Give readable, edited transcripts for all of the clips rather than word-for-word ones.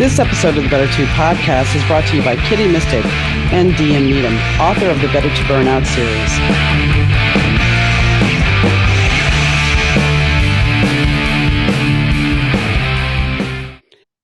This episode of the Better To podcast is brought to you by Kitty Mystic and Needom, author of the Better To Burnout series.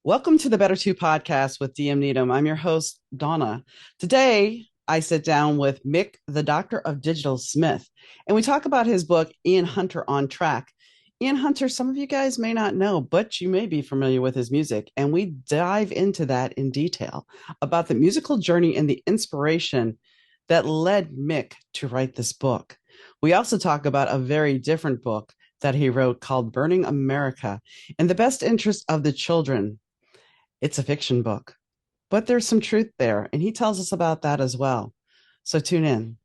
Welcome to the Better To podcast with Needom. I'm your host, Donna. Today, I sit down with Mick, the Doctor of Digital Smith, and we talk about his book, Ian Hunter on Track. Ian Hunter, some of you guys may not know, but you may be familiar with his music, and we dive into that in detail about the musical journey and the inspiration that led Mick to write this book. We also talk about a very different book that he wrote called Burning America in the Best Interest of the Children. It's a fiction book, but there's some truth there, and he tells us about that as well. So tune in.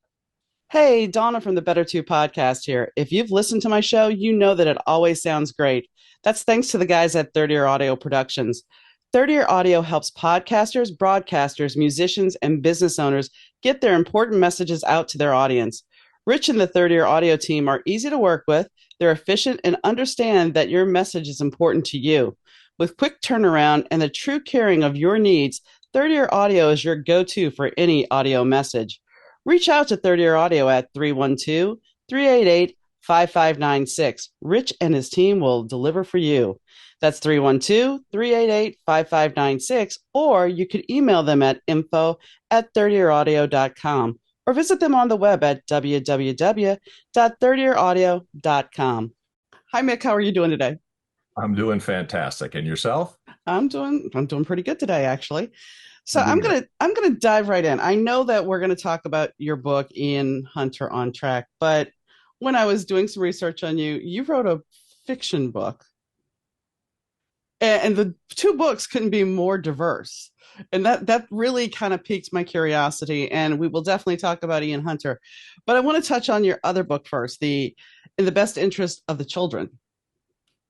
Hey, Donna from the Better To podcast here. If you've listened to my show, you know that it always sounds great. That's thanks to the guys at Third Ear Audio Productions. Third Ear Audio helps podcasters, broadcasters, musicians, and business owners get their important messages out to their audience. Rich and the Third Ear Audio team are easy to work with. They're efficient and understand that your message is important to you. With quick turnaround and the true caring of your needs, Third Ear Audio is your go-to for any audio message. Reach out to Third Ear Audio at 312-388-5596. Rich and his team will deliver for you. That's 312-388-5596, or you could email them at info@thirdearaudio.com or visit them on the web at www.thirdearaudio.com. Hi, Mick. How are you doing today? I'm doing fantastic. And yourself? I'm doing pretty good today, actually. So I'm gonna dive right in. I know that we're gonna talk about your book, Ian Hunter on Track, but when I was doing some research on you, you wrote a fiction book, and the two books couldn't be more diverse, and that really kind of piqued my curiosity. And we will definitely talk about Ian Hunter, but I want to touch on your other book first, In the Best Interest of the Children.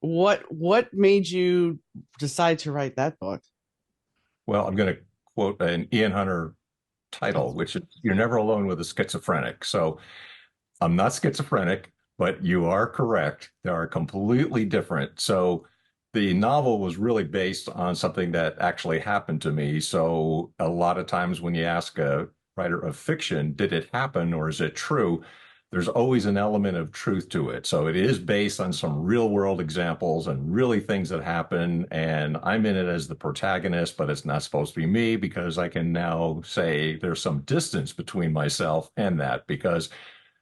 What made you decide to write that book? Well, I'm going to quote an Ian Hunter title, which is "You're Never Alone with a Schizophrenic." So I'm not schizophrenic, but you are correct. They are completely different. So the novel was really based on something that actually happened to me. So a lot of times when you ask a writer of fiction, did it happen or is it true? There's always an element of truth to it. So it is based on some real world examples and really things that happen. And I'm in it as the protagonist, but it's not supposed to be me because I can now say there's some distance between myself and that because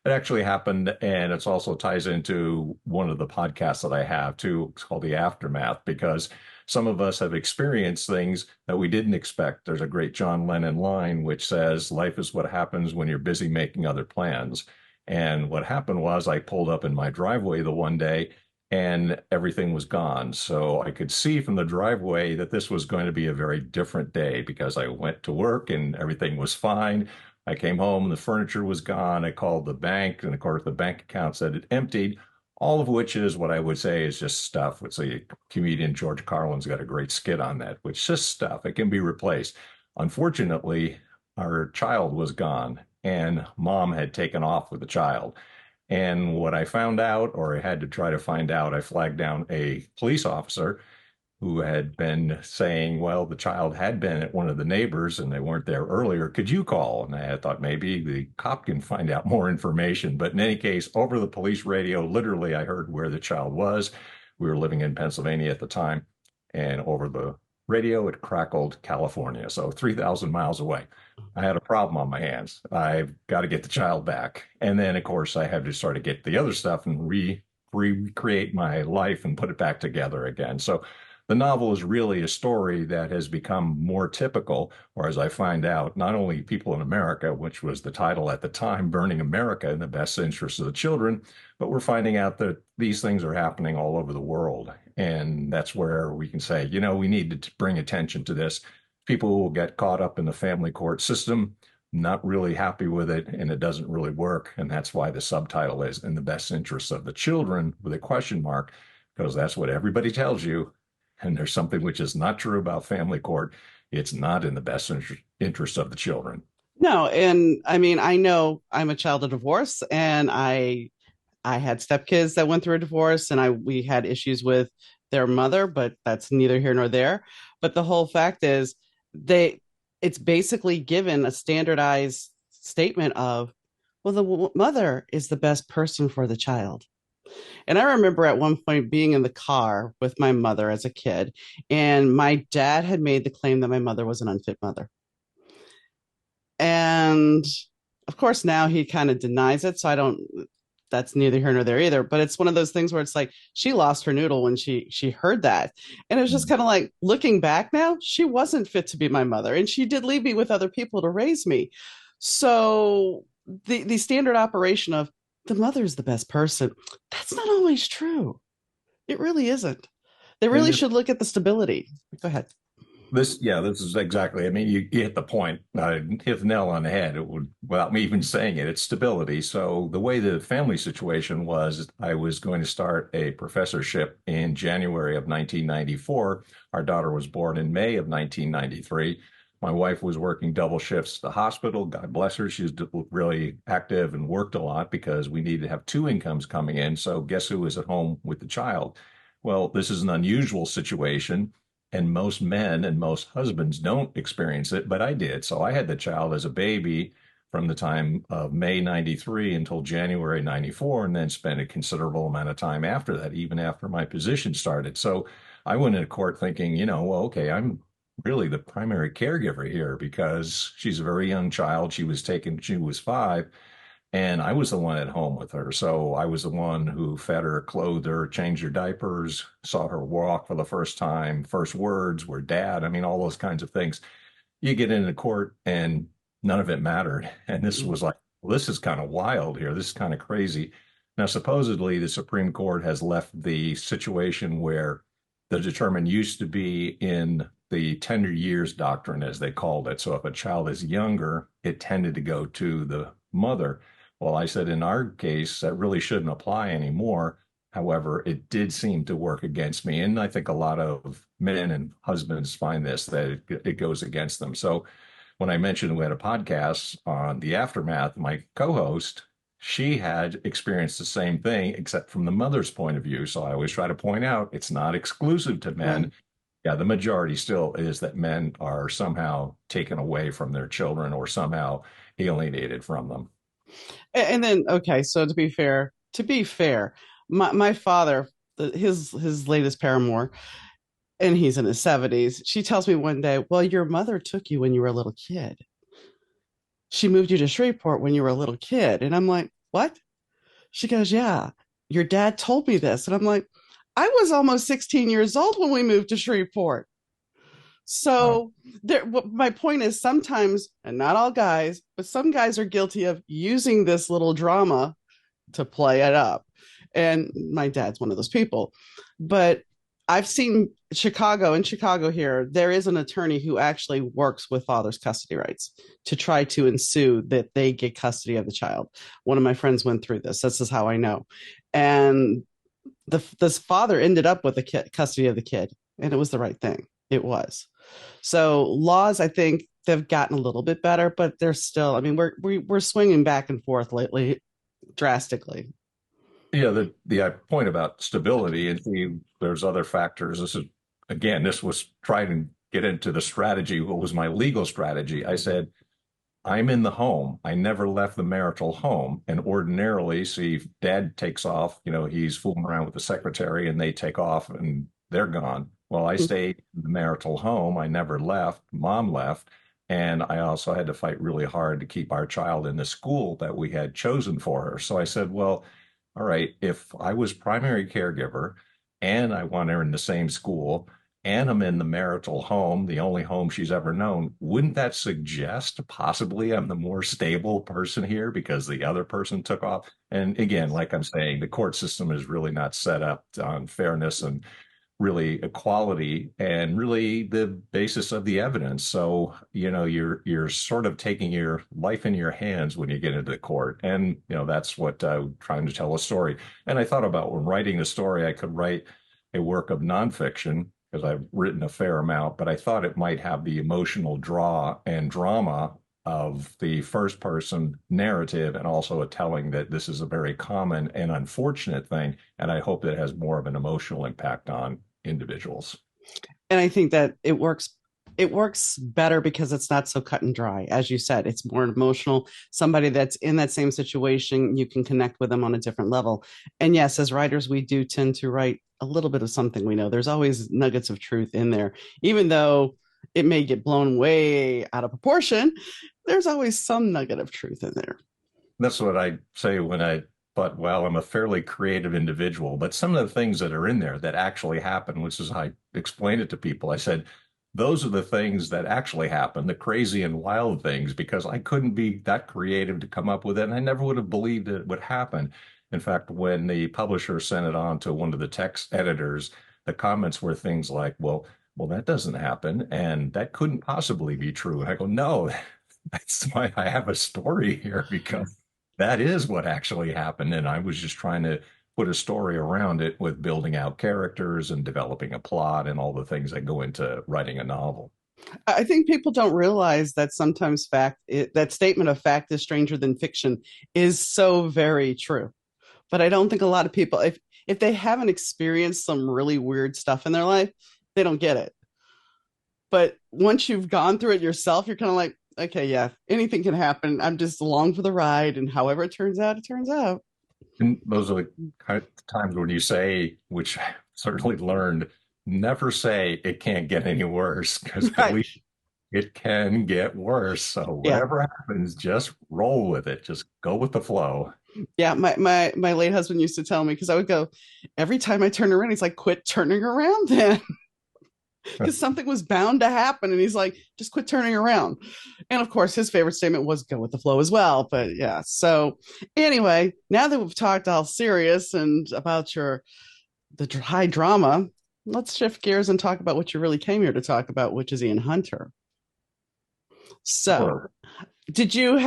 it actually happened. And it also ties into one of the podcasts that I have too. It's called The Aftermath, because some of us have experienced things that we didn't expect. There's a great John Lennon line, which says, "Life is what happens when you're busy making other plans." And what happened was I pulled up in my driveway the one day and everything was gone. So I could see from the driveway that this was going to be a very different day because I went to work and everything was fine. I came home and the furniture was gone. I called the bank and of course the bank account said it emptied, all of which is what I would say is just stuff. It's a comedian, George Carlin's got a great skit on that, which is just stuff. It can be replaced. Unfortunately, our child was gone. And mom had taken off with the child. And what I found out, or I had to try to find out, I flagged down a police officer who had been saying, well, the child had been at one of the neighbors and they weren't there earlier. Could you call? And I thought maybe the cop can find out more information. But in any case, over the police radio, literally, I heard where the child was. We were living in Pennsylvania at the time. And over the radio, it crackled California, so 3,000 miles away. I had a problem on my hands. I've got to get the child back. And then, of course, I had to sort of get the other stuff and recreate my life and put it back together again. So the novel is really a story that has become more typical, or as I find out, not only people in America, which was the title at the time, Burning America in the Best Interest of the Children, but we're finding out that these things are happening all over the world. And that's where we can say, we need to bring attention to this. People will get caught up in the family court system, not really happy with it, and it doesn't really work. And that's why the subtitle is "In the Best Interest of the Children" with a question mark, because that's what everybody tells you. And there's something which is not true about family court. It's not in the best interest of the children. No, and I mean, I know I'm a child of divorce, and I I had stepkids that went through a divorce, and I we had issues with their mother, but that's neither here nor there. But the whole fact is, they it's basically given a standardized statement of, well, the mother is the best person for the child. And I remember at one point being in the car with my mother as a kid, and my dad had made the claim that my mother was an unfit mother. And of course, now he kind of denies it. So I don't, that's neither here nor there either. But it's one of those things where it's like she lost her noodle when she heard that. And it was just kind of like looking back now, she wasn't fit to be my mother. And she did leave me with other people to raise me. So the standard operation of the mother is the best person, that's not always true. It really isn't. They And really should look at the stability. Go ahead. this is exactly. I mean, you hit the point, hit the nail on the head. It would, without me even saying it, it's stability. So the way the family situation was, I was going to start a professorship in January of 1994. Our daughter was born in May of 1993. My wife was working double shifts at the hospital. God bless her. She was really active and worked a lot because we needed to have two incomes coming in. So guess who was at home with the child? Well, this is an unusual situation, and most men and most husbands don't experience it, but I did. So I had the child as a baby from the time of May 93 until January 94, and then spent a considerable amount of time after that, even after my position started. So I went into court thinking, well, okay, I'm really the primary caregiver here because she's a very young child. She was 5, and I was the one at home with her. So I was the one who fed her, clothed her, changed her diapers, saw her walk for the first time. First words were dad. I mean, all those kinds of things. You get into court and none of it mattered. And this was like, well, this is kind of wild here. This is kind of crazy. Now, supposedly, the Supreme Court has left the situation where the determined used to be in the tender years doctrine, as they called it. So if a child is younger, it tended to go to the mother. Well, I said in our case, that really shouldn't apply anymore. However, it did seem to work against me. And I think a lot of men and husbands find this, that it goes against them. So when I mentioned we had a podcast on the aftermath, my co-host, she had experienced the same thing, except from the mother's point of view. So I always try to point out it's not exclusive to men. Right. Yeah, the majority still is that men are somehow taken away from their children or somehow alienated from them. And then, okay, so to be fair, my father, his latest paramour, and he's in his 70s. She tells me one day, well, your mother took you when you were a little kid. She moved you to Shreveport when you were a little kid. And I'm like, what? She goes, yeah, your dad told me this. And I'm like, I was almost 16 years old when we moved to Shreveport. Wow. So there, my point is sometimes, and not all guys, but some guys are guilty of using this little drama to play it up. And my dad's one of those people. But I've seen in Chicago here, there is an attorney who actually works with father's custody rights to try to ensue that they get custody of the child. One of my friends went through this. This is how I know. And this father ended up with the custody of the kid, and it was the right thing. It was. So laws, I think they've gotten a little bit better, but they're still. I mean, we're swinging back and forth lately, drastically. Yeah, the point about stability, and there's other factors. This was trying to get into the strategy. What was my legal strategy? I said, I'm in the home. I never left the marital home. And ordinarily, see, if dad takes off, he's fooling around with the secretary and they take off and they're gone. Well, I stayed in the marital home. I never left. Mom left. And I also had to fight really hard to keep our child in the school that we had chosen for her. So I said, well, all right, if I was primary caregiver and I want her in the same school and I'm in the marital home, the only home she's ever known, wouldn't that suggest possibly I'm the more stable person here because the other person took off? And again, like I'm saying, the court system is really not set up on fairness and really equality and really the basis of the evidence. So, you're sort of taking your life in your hands when you get into the court. And, that's what trying to tell a story. And I thought about when writing the story, I could write a work of nonfiction because I've written a fair amount, but I thought it might have the emotional draw and drama of the first person narrative and also a telling that this is a very common and unfortunate thing. And I hope that it has more of an emotional impact on individuals. And I think that it works better because it's not so cut and dry. As you said, it's more emotional. Somebody that's in that same situation, you can connect with them on a different level. And yes, as writers, we do tend to write a little bit of something we know. There's always nuggets of truth in there, even though it may get blown way out of proportion. There's always some nugget of truth in there. That's what I say when I thought, well, I'm a fairly creative individual, but some of the things that are in there that actually happen, which is how I explain it to people. I said, those are the things that actually happen, the crazy and wild things, because I couldn't be that creative to come up with it. And I never would have believed it would happen. In fact, when the publisher sent it on to one of the text editors, the comments were things like, well, that doesn't happen. And that couldn't possibly be true. And I go, no, that's why I have a story here, because that is what actually happened. And I was just trying to put a story around it with building out characters and developing a plot and all the things that go into writing a novel. I think people don't realize that sometimes that statement of fact is stranger than fiction is so very true. But I don't think a lot of people, if they haven't experienced some really weird stuff in their life, they don't get it. But once you've gone through it yourself, you're kind of like, okay, yeah, anything can happen. I'm just along for the ride, and however it turns out, it turns out. And those are the kind of times when you say, which I certainly learned, never say it can't get any worse, because Right. believe it can get worse. So Yeah. whatever happens, just roll with it. Just go with the flow. Yeah. My late husband used to tell me, because I would go, every time I turn around, he's like, quit turning around then. Because something was bound to happen. And he's like, just quit turning around. And of course, his favorite statement was go with the flow as well. But yeah. So anyway, now that we've talked all serious and about the high drama, let's shift gears and talk about what you really came here to talk about, which is Ian Hunter. So Sure. did you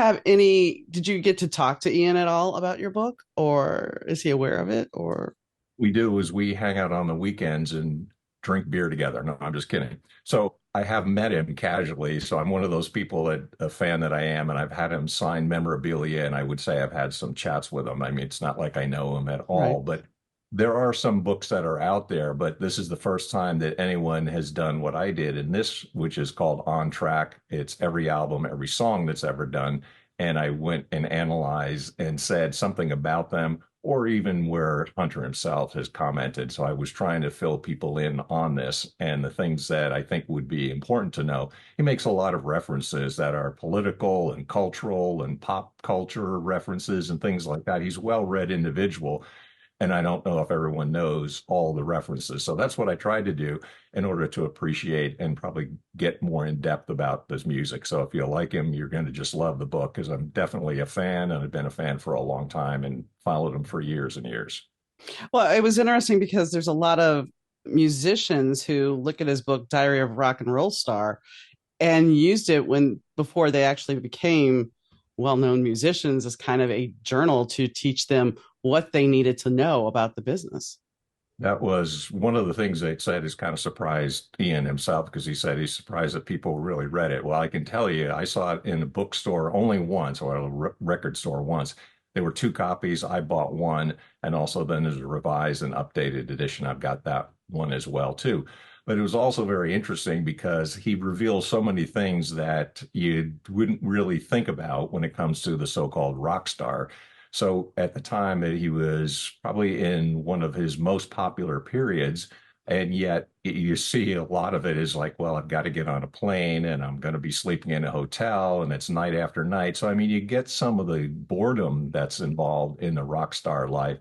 get to talk to Ian at all about your book, or is he aware of it? Or We do is we hang out on the weekends and drink beer together. No, I'm just kidding. So I have met him casually. So I'm one of those people that a fan that I am, and I've had him sign memorabilia, and I would say I've had some chats with him. I mean, it's not like I know him at right. all, but there are some books that are out there, but this is the first time that anyone has done what I did in this, which is called On Track. It's every album, every song that's ever done. And I went and analyzed and said something about them, or even where Hunter himself has commented. So I was trying to fill people in on this and the things that I think would be important to know. He makes a lot of references that are political and cultural and pop culture references and things like that. He's a well-read individual, and I don't know if everyone knows all the references. So that's what I tried to do in order to appreciate and probably get more in depth about this music. So if you like him, you're going to just love the book, because I'm definitely a fan, and I've been a fan for a long time and followed him for years and years. Well, it was interesting because there's a lot of musicians who look at his book, Diary of a Rock and Roll Star, and used it when before they actually became well-known musicians as kind of a journal to teach them what they needed to know about the business. That was one of the things they said is kind of surprised Ian himself, because he said he's surprised that people really read it. Well, I can tell you, I saw it in a bookstore only once, or a record store once. There were two copies. I bought one, and also then there's a revised and updated edition. I've got that one as well too. But it was also very interesting because he reveals so many things that you wouldn't really think about when it comes to the so-called rock star. So at the time that he was probably in one of his most popular periods, and yet you see a lot of it is like, well, I've got to get on a plane and I'm going to be sleeping in a hotel and it's night after night. So, I mean, you get some of the boredom that's involved in the rock star life.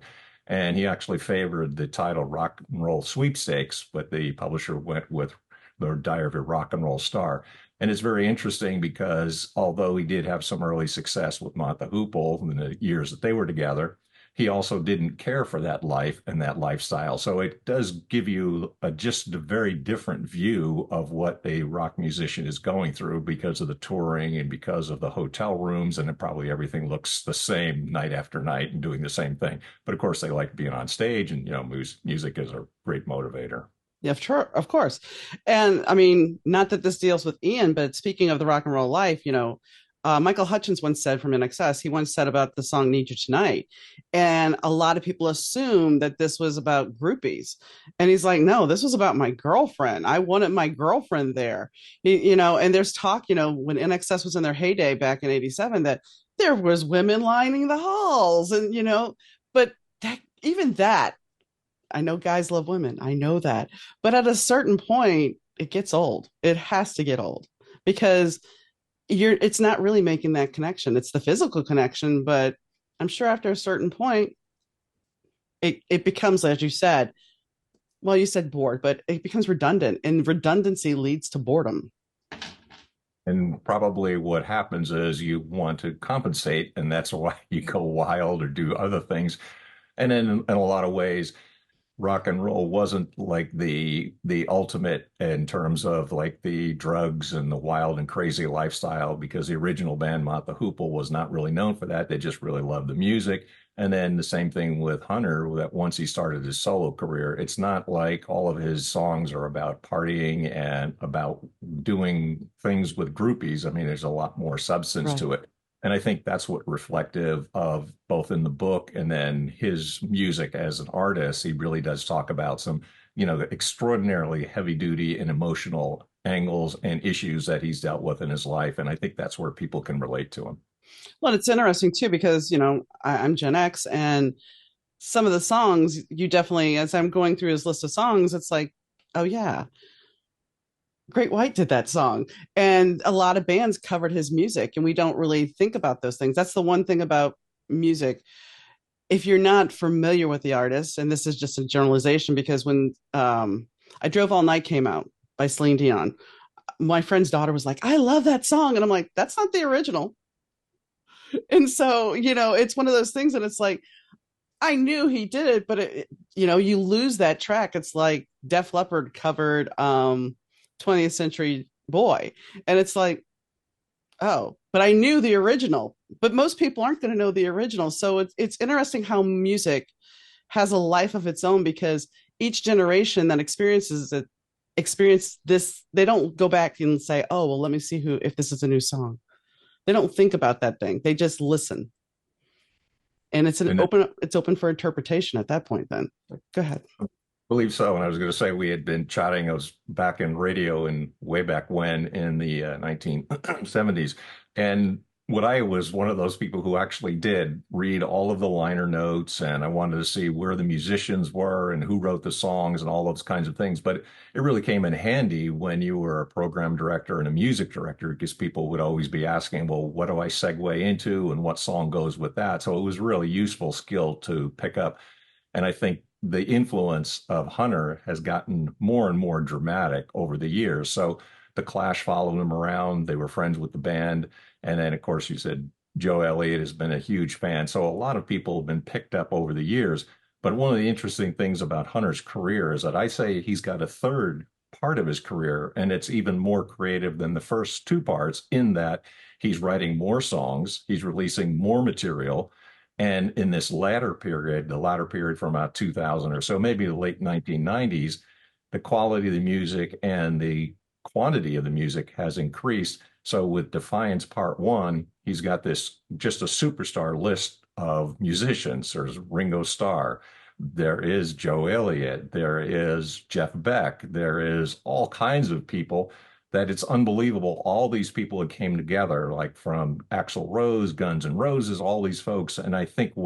And he actually favored the title Rock and Roll Sweepstakes, but the publisher went with the Diary of a Rock and Roll Star. And it's very interesting because although he did have some early success with Mott The Hoople in the years that they were together, he also didn't care for that life and that lifestyle. So it does give you just a very different view of what a rock musician is going through because of the touring and because of the hotel rooms. And it probably everything looks the same night after night and doing the same thing. But of course, they like being on stage, and, music is a great motivator. Yeah, sure, of course. And I mean, not that this deals with Ian, but speaking of the rock and roll life, Michael Hutchins once said from NXS, he once said about the song Need You Tonight. And a lot of people assume that this was about groupies. And he's like, no, this was about my girlfriend. I wanted my girlfriend there. And there's talk, when NXS was in their heyday back in 87, that there was women lining the halls and, but even that, I know guys love women. I know that. But at a certain point, it gets old. It has to get old because it's not really making that connection. It's the physical connection, but I'm sure after a certain point, it becomes, as you said, well, you said bored, but it becomes redundant, and redundancy leads to boredom. And probably what happens is you want to compensate, and that's why you go wild or do other things. And then in a lot of ways, rock and roll wasn't like the ultimate in terms of like the drugs and the wild and crazy lifestyle, because the original band Mott The Hoople was not really known for that. They just really loved the music. And then the same thing with Hunter, that once he started his solo career, it's not like all of his songs are about partying and about doing things with groupies. I mean, there's a lot more substance Right. to it. And I think that's what reflective of both in the book and then his music as an artist. He really does talk about some, extraordinarily heavy duty and emotional angles and issues that he's dealt with in his life. And I think that's where people can relate to him. Well, it's interesting too because I'm Gen X, and some of the songs you definitely, as I'm going through his list of songs, it's like, oh yeah, Great White did that song, and a lot of bands covered his music, and we don't really think about those things. That's the one thing about music. If you're not familiar with the artist, and this is just a generalization, because when I Drove All Night came out by Celine Dion, my friend's daughter was like, I love that song. And I'm like, that's not the original. And so, it's one of those things that it's like, I knew he did it, but you lose that track. It's like Def Leppard covered 20th Century Boy. And it's like, oh, but I knew the original. But most people aren't going to know the original. So it's interesting how music has a life of its own, because each generation that experience this, they don't go back and say, oh, well, let me see if this is a new song. They don't think about that thing. They just listen. And And it's open for interpretation at that point then. Go ahead. believe so. And I was going to say we had been chatting. I was back in radio and way back when in the 1970s. And what I was one of those people who actually did read all of the liner notes, and I wanted to see where the musicians were and who wrote the songs and all those kinds of things. But it really came in handy when you were a program director and a music director, because people would always be asking, well, what do I segue into and what song goes with that? So it was a really useful skill to pick up. And I think the influence of Hunter has gotten more and more dramatic over the years. So the Clash followed him around. They were friends with the band. And then, of course, you said Joe Elliott has been a huge fan. So a lot of people have been picked up over the years. But one of the interesting things about Hunter's career is that I say he's got a third part of his career, and it's even more creative than the first two parts, in that he's writing more songs, he's releasing more material. And in this latter period, the latter period from about 2000 or so, maybe the late 1990s, the quality of the music and the quantity of the music has increased. So with Defiance Part One, he's got this just a superstar list of musicians. There's Ringo Starr, there is Joe Elliott, there is Jeff Beck, there is all kinds of people that it's unbelievable. All these people that came together, like from Axl Rose, Guns N' Roses, all these folks. And I think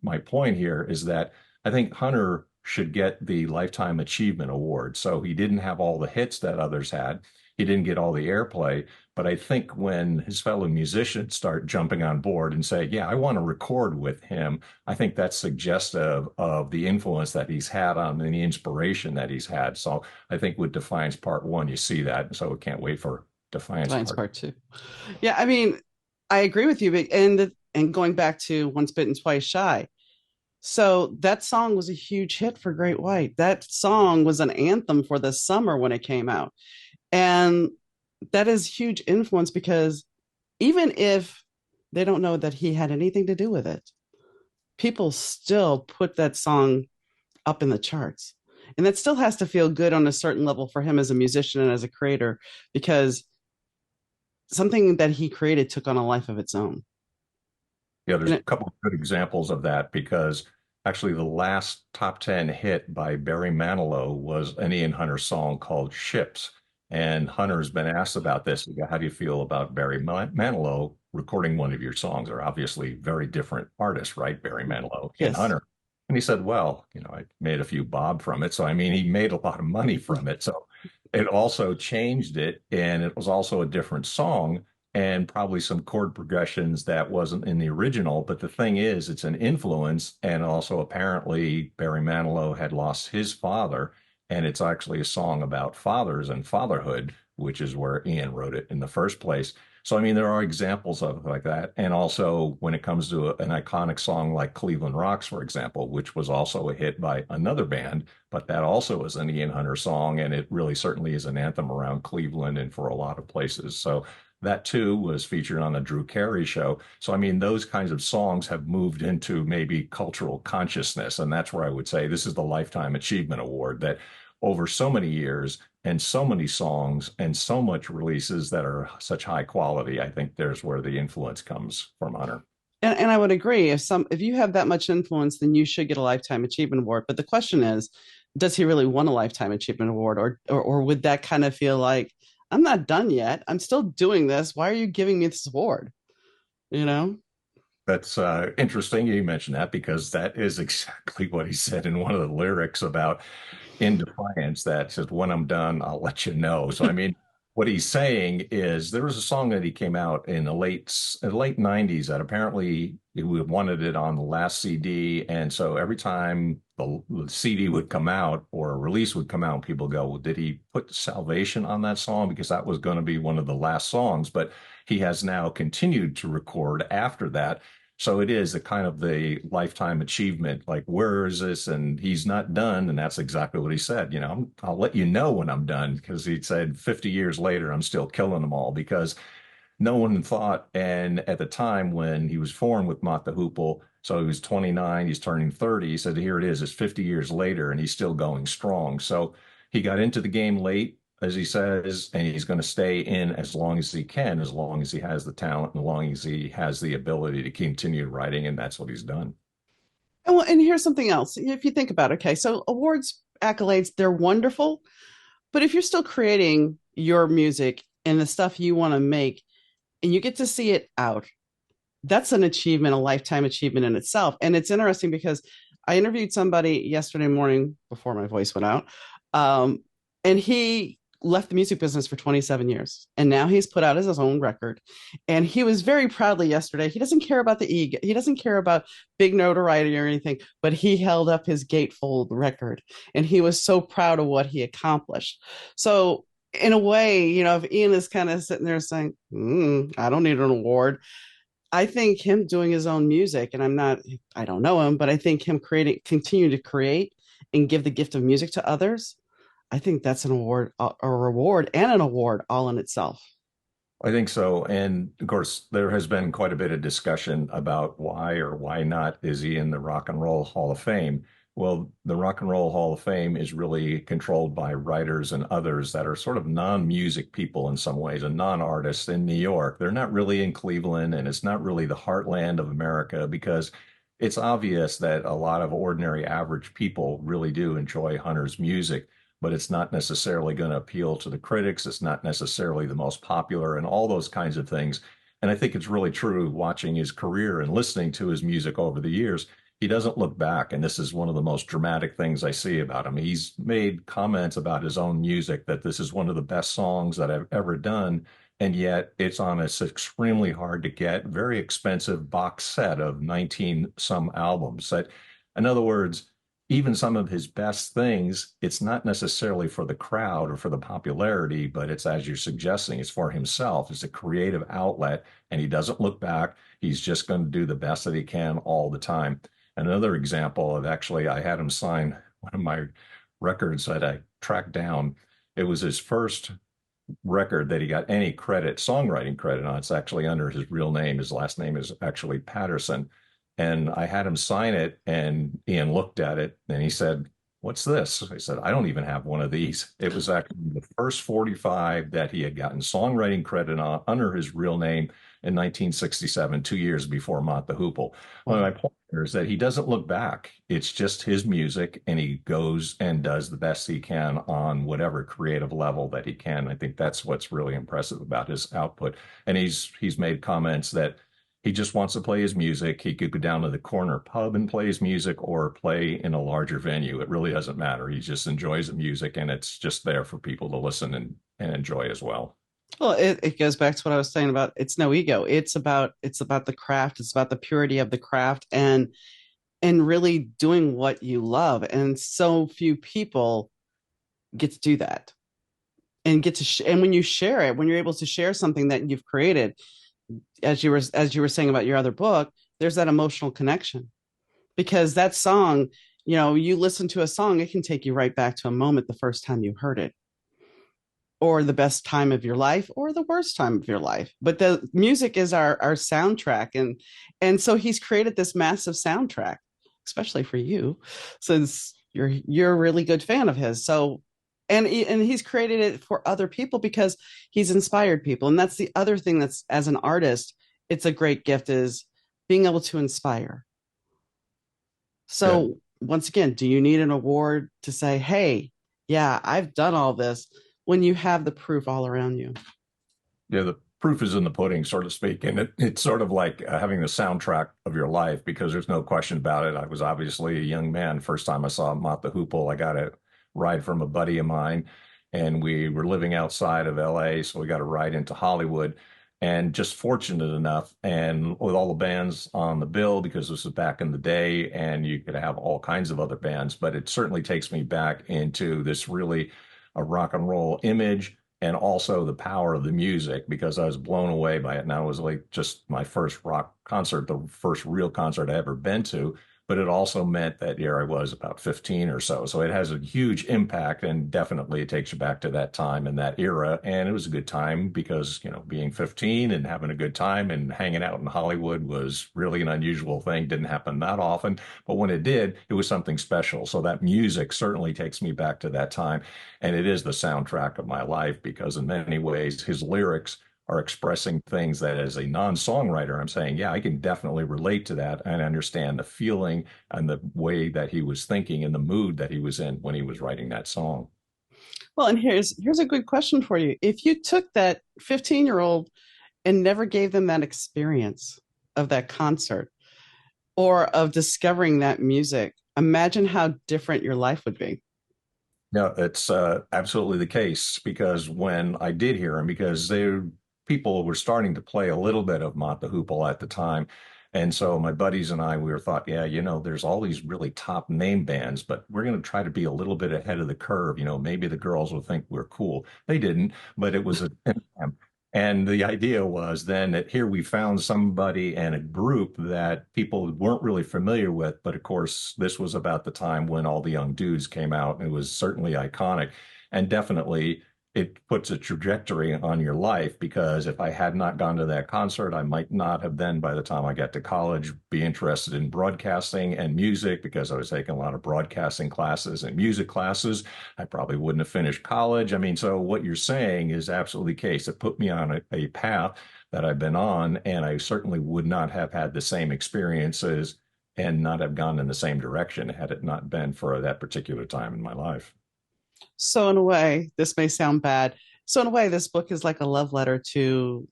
my point here is that I think Hunter should get the Lifetime Achievement Award. So he didn't have all the hits that others had. He didn't get all the airplay. But I think when his fellow musicians start jumping on board and say, yeah, I want to record with him, I think that's suggestive of the influence that he's had on and the inspiration that he's had. So I think with Defiance Part One, you see that. So we can't wait for Defiance Defiance Part. Part Two. Yeah, I mean, I agree with you. And going back to Once Bitten, Twice Shy. So that song was a huge hit for Great White. That song was an anthem for the summer when it came out. And that is huge influence, because even if they don't know that he had anything to do with it, people still put that song up in the charts. And that still has to feel good on a certain level for him as a musician and as a creator, because something that he created took on a life of its own. Yeah, And there's a couple of good examples of that because actually the last top 10 hit by Barry Manilow was an Ian Hunter song called Ships. And Hunter's been asked about this. How do you feel about Barry Manilow recording one of your songs? They're obviously very different artists, right? Barry Manilow and yes. Hunter. And he said, well, I made a few bob from it. So, I mean, he made a lot of money from it. So it also changed it. And it was also a different song and probably some chord progressions that wasn't in the original. But the thing is, it's an influence. And also, apparently, Barry Manilow had lost his father. And it's actually a song about fathers and fatherhood, which is where Ian wrote it in the first place. So, I mean, there are examples of it like that. And also, when it comes to an iconic song like Cleveland Rocks, for example, which was also a hit by another band, but that also is an Ian Hunter song. And it really certainly is an anthem around Cleveland and for a lot of places. So, that too was featured on the Drew Carey show. So, I mean, those kinds of songs have moved into maybe cultural consciousness. And that's where I would say this is the Lifetime Achievement Award that over so many years and so many songs and so much releases that are such high quality, I think there's where the influence comes from Hunter. And I would agree. If you have that much influence, then you should get a lifetime achievement award. But the question is, does he really want a lifetime achievement award, or would that kind of feel like I'm not done yet? I'm still doing this. Why are you giving me this award? You know? That's interesting you mentioned that because that is exactly what he said in one of the lyrics about in Defiance that says, when I'm done, I'll let you know. So, I mean, what he's saying is there was a song that he came out in the late 90s that apparently we wanted it on the last CD. And so every time the CD would come out or a release would come out, people go, well, did he put Salvation on that song? Because that was going to be one of the last songs. But he has now continued to record after that. So it is a kind of the lifetime achievement, like, where is this? And he's not done. And that's exactly what he said. I'll let you know when I'm done because he said 50 years later, I'm still killing them all because no one thought. And at the time when he was formed with Mott The Hoople, so he was 29, he's turning 30. He said, here it is, it's 50 years later, and he's still going strong. So he got into the game late, as he says, and he's going to stay in as long as he can, as long as he has the talent, and as long as he has the ability to continue writing. And that's what he's done. And here's something else. If you think about it, okay, so awards, accolades, they're wonderful, but if you're still creating your music and the stuff you want to make, and you get to see it out, that's an achievement, a lifetime achievement in itself. And it's interesting because I interviewed somebody yesterday morning before my voice went out, and he left the music business for 27 years and now he's put out his own record, and he was very proudly yesterday. He doesn't care about the ego, he doesn't care about big notoriety or anything, but he held up his gatefold record and he was so proud of what he accomplished. So in a way, if Ian is kind of sitting there saying, I don't need an award, I think him doing his own music, and I don't know him, but I think him continue to create and give the gift of music to others. I think that's an award, a reward and an award all in itself. I think so. And of course, there has been quite a bit of discussion about why or why not is he in the Rock and Roll Hall of Fame. Well, the Rock and Roll Hall of Fame is really controlled by writers and others that are sort of non-music people in some ways, and non-artists in New York. They're not really in Cleveland, and it's not really the heartland of America because it's obvious that a lot of ordinary average people really do enjoy Hunter's music, but it's not necessarily going to appeal to the critics. It's not necessarily the most popular and all those kinds of things. And I think it's really true watching his career and listening to his music over the years. He doesn't look back. And this is one of the most dramatic things I see about him. He's made comments about his own music that this is one of the best songs that I've ever done. And yet it's on this extremely hard to get, very expensive box set of 19 some albums. That, in other words, even some of his best things, it's not necessarily for the crowd or for the popularity, but it's, as you're suggesting, it's for himself. It's a creative outlet, and he doesn't look back. He's just going to do the best that he can all the time. Another example of, actually, I had him sign one of my records that I tracked down. It was his first record that he got any credit, songwriting credit on. It's actually under his real name. His last name is actually Patterson. And I had him sign it, and Ian looked at it and he said, what's this? I said, I don't even have one of these. It was actually the first 45 that he had gotten songwriting credit on under his real name in 1967, 2 years before Mott The Hoople. One of Wow. my point here is that he doesn't look back. It's just his music, and he goes and does the best he can on whatever creative level that he can. I think that's what's really impressive about his output. And he's made comments that he just wants to play his music. He could go down to the corner pub and play his music or play in a larger venue. It really doesn't matter. He just enjoys the music, and it's just there for people to listen and enjoy as well. Well, it goes back to what I was saying about it's no ego. It's about the craft. It's about the purity of the craft and really doing what you love. And so few people get to do that and get to and when you share it, when you're able to share something that you've created, as you were saying about your other book, there's that emotional connection because that song, you listen to a song, it can take you right back to a moment the first time you heard it or the best time of your life or the worst time of your life, but the music is our soundtrack, and so he's created this massive soundtrack especially for you since you're a really good fan of his. So and he's created it for other people because he's inspired people, and that's the other thing that's, as an artist, it's a great gift, is being able to inspire. Yeah, So once again, do you need an award to say, hey, yeah, I've done all this, when you have the proof all around you? yeah. The proof is in the pudding, so to speak, and it's sort of like having the soundtrack of your life because there's no question about it. I was obviously a young man first time I saw Mott The Hoople. I got a ride from a buddy of mine, and we were living outside of LA, so we got a ride into Hollywood. And just fortunate enough, and with all the bands on the bill, because this was back in the day, and you could have all kinds of other bands, but it certainly takes me back into this really a rock and roll image and also the power of the music because I was blown away by it. And that was like just my first rock concert, the first real concert I ever been to. But it also meant that year I was about 15 or so. So it has a huge impact, and definitely it takes you back to that time and that era. And it was a good time because, being 15 and having a good time and hanging out in Hollywood was really an unusual thing. Didn't happen that often. But when it did, it was something special. So that music certainly takes me back to that time. And it is the soundtrack of my life because, in many ways, his lyrics are expressing things that, as a non-songwriter, I'm saying, yeah, I can definitely relate to that and understand the feeling and the way that he was thinking and the mood that he was in when he was writing that song. Well, and here's a good question for you. If you took that 15-year-old and never gave them that experience of that concert or of discovering that music, imagine how different your life would be. No, it's absolutely the case because when I did hear him, because people were starting to play a little bit of Mott the Hoople at the time. And so my buddies and I, we were thought, yeah, there's all these really top name bands, but we're going to try to be a little bit ahead of the curve. Maybe the girls will think we're cool. They didn't, but it was a and the idea was then that here we found somebody and a group that people weren't really familiar with. But of course, this was about the time when all the young dudes came out, and it was certainly iconic. And definitely it puts a trajectory on your life because if I had not gone to that concert, I might not have then, by the time I got to college, be interested in broadcasting and music because I was taking a lot of broadcasting classes and music classes. I probably wouldn't have finished college. I mean, so what you're saying is absolutely the case. It put me on a path that I've been on, and I certainly would not have had the same experiences and not have gone in the same direction had it not been for that particular time in my life. So in a way, this may sound bad. So in a way, this book is like a love letter to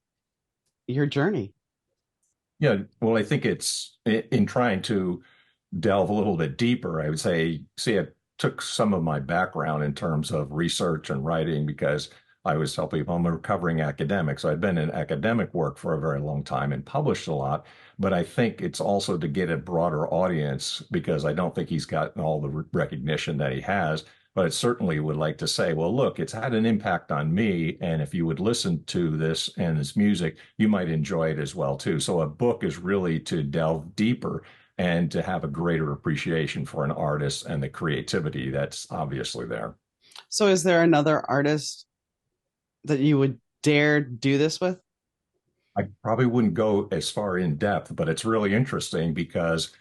your journey. Yeah, well, I think it's in trying to delve a little bit deeper, I would say, see, I took some of my background in terms of research and writing because I was helping, I'm a recovering academic. So I've been in academic work for a very long time and published a lot. But I think it's also to get a broader audience because I don't think he's gotten all the recognition that he has. But I certainly would like to say, well, look, it's had an impact on me. And if you would listen to this and this music, you might enjoy it as well, too. So a book is really to delve deeper and to have a greater appreciation for an artist and the creativity that's obviously there. So is there another artist that you would dare do this with? I probably wouldn't go as far in depth, but it's really interesting because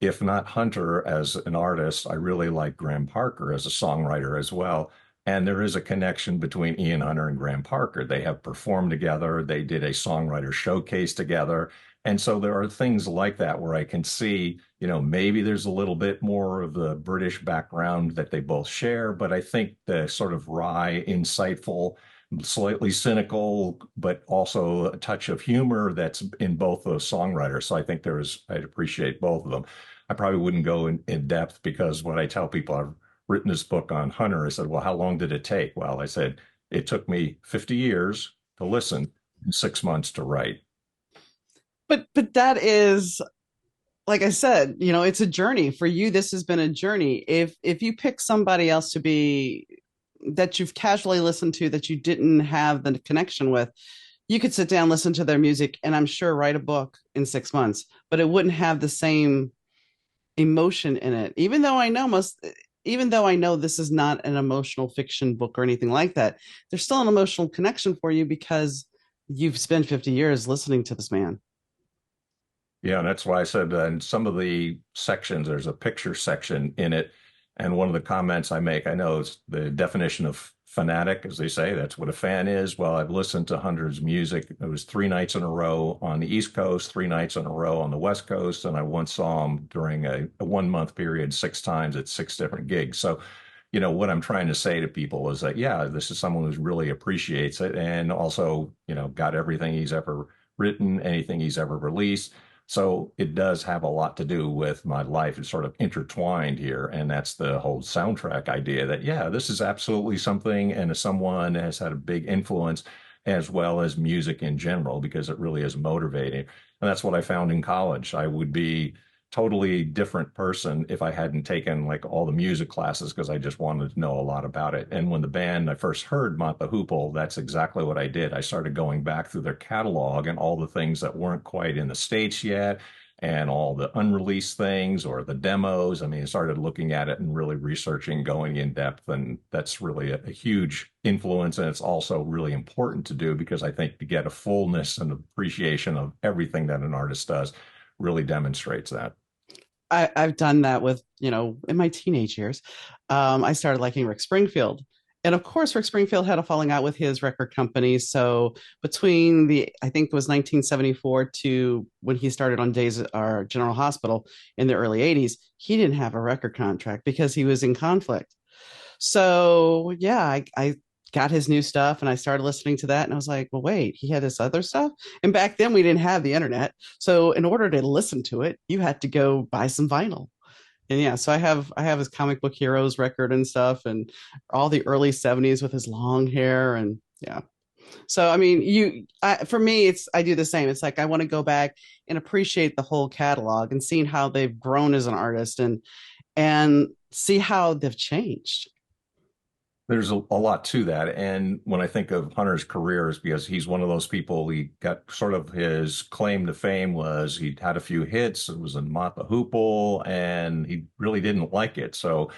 if not Hunter as an artist, I really like Graham Parker as a songwriter as well. And there is a connection between Ian Hunter and Graham Parker. They have performed together, they did a songwriter showcase together. And so there are things like that where I can see, maybe there's a little bit more of the British background that they both share, but I think the sort of wry, insightful, slightly cynical, but also a touch of humor that's in both those songwriters. So I think I'd appreciate both of them. I probably wouldn't go in depth because when I tell people I've written this book on Hunter, I said, well, how long did it take? Well, I said, it took me 50 years to listen and 6 months to write. But that is, like I said, it's a journey for you. This has been a journey. If you pick somebody else to be that you've casually listened to that you didn't have the connection with, you could sit down, listen to their music, and I'm sure write a book in 6 months, but it wouldn't have the same emotion in it. Even though I know this is not an emotional fiction book or anything like that, there's still an emotional connection for you because you've spent 50 years listening to this man. Yeah, and that's why I said in some of the sections, there's a picture section in it. And one of the comments I make, I know it's the definition of fanatic, as they say, that's what a fan is. Well, I've listened to hundreds of music. It was 3 nights in a row on the East Coast, 3 nights in a row on the West Coast. And I once saw him during a 1 month period, 6 times at 6 different gigs. So, what I'm trying to say to people is that, yeah, this is someone who really appreciates it and also, got everything he's ever written, anything he's ever released. So it does have a lot to do with my life. It's sort of intertwined here. And that's the whole soundtrack idea that, yeah, this is absolutely something. And someone has had a big influence as well as music in general, because it really is motivating. And that's what I found in college. I would be totally different person if I hadn't taken like all the music classes because I just wanted to know a lot about it. And when the band I first heard Mott The Hoople, that's exactly what I did. I started going back through their catalog and all the things that weren't quite in the States yet and all the unreleased things or the demos. I mean, I started looking at it and really researching, going in depth. And that's really a huge influence. And it's also really important to do because I think to get a fullness and appreciation of everything that an artist does really demonstrates that. I've done that with, in my teenage years. I started liking Rick Springfield. And of course, Rick Springfield had a falling out with his record company. So between I think it was 1974 to when he started on Days or General Hospital in the early 80s, he didn't have a record contract because he was in conflict. So yeah, I got his new stuff and I started listening to that and I was like, well, wait, he had this other stuff. And back then we didn't have the internet. So in order to listen to it, you had to go buy some vinyl. And yeah, so I have his comic book heroes record and stuff and all the early 70s with his long hair and yeah. So I mean, for me I do the same. It's like I want to go back and appreciate the whole catalog and seeing how they've grown as an artist and see how they've changed. There's a lot to that. And when I think of Hunter's career, is because he's one of those people, he got sort of his claim to fame was he had a few hits. It was in Mott The Hoople, and he really didn't like it. So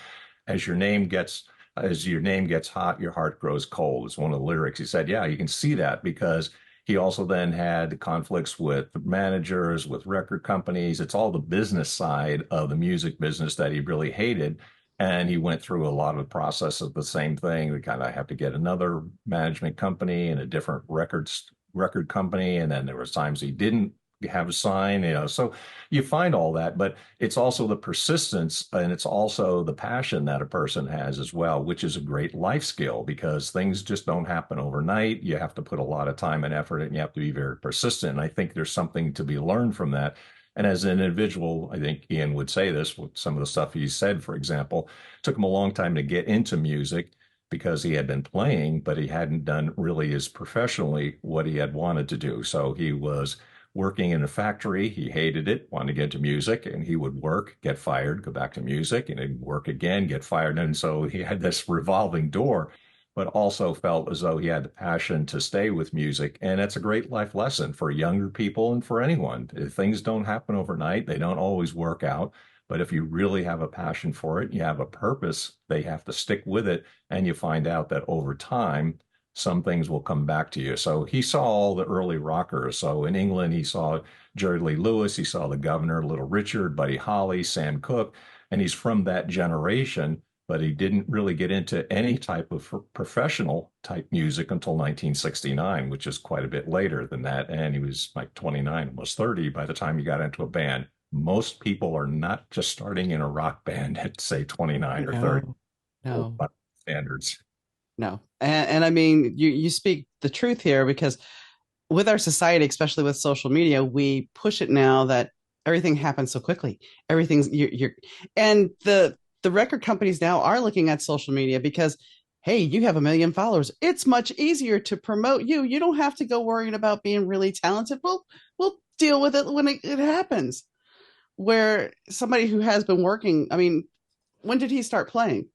as your name gets as your name gets hot, your heart grows cold. It's one of the lyrics. He said, yeah, you can see that because he also then had conflicts with managers, with record companies. It's all the business side of the music business that he really hated. And he went through a lot of the process of the same thing. We kind of have to get another management company and a different record company. And then there was times he didn't have a sign, So you find all that, but it's also the persistence and it's also the passion that a person has as well, which is a great life skill because things just don't happen overnight. You have to put a lot of time and effort and you have to be very persistent. And I think there's something to be learned from that. And as an individual, I think Ian would say this with some of the stuff he said, for example, it took him a long time to get into music because he had been playing, but he hadn't done really as professionally what he had wanted to do. So he was working in a factory. He hated it, wanted to get into music, and he would work, get fired, go back to music, and then work again, get fired. And so he had this revolving door, but also felt as though he had the passion to stay with music. And it's a great life lesson for younger people and for anyone. If things don't happen overnight, they don't always work out. But if you really have a passion for it, you have a purpose, they have to stick with it. And you find out that over time, some things will come back to you. So he saw all the early rockers. So in England, he saw Jerry Lee Lewis, he saw the Governor, Little Richard, Buddy Holly, Sam Cooke, and he's from that generation. But he didn't really get into any type of professional type music until 1969, which is quite a bit later than that. And he was like 29, almost 30 by the time he got into a band. Most people are not just starting in a rock band at, say, 29 or 30 No, no, standards. no. And I mean, you speak the truth here because with our society, especially with social media, we push it now that everything happens so quickly. Everything's you're and the record companies now are looking at social media because hey, you have 1 million followers. It's much easier to promote you. You don't have to go worrying about being really talented. We'll deal with it when it happens. Where somebody who has been working, I mean, when did he start playing?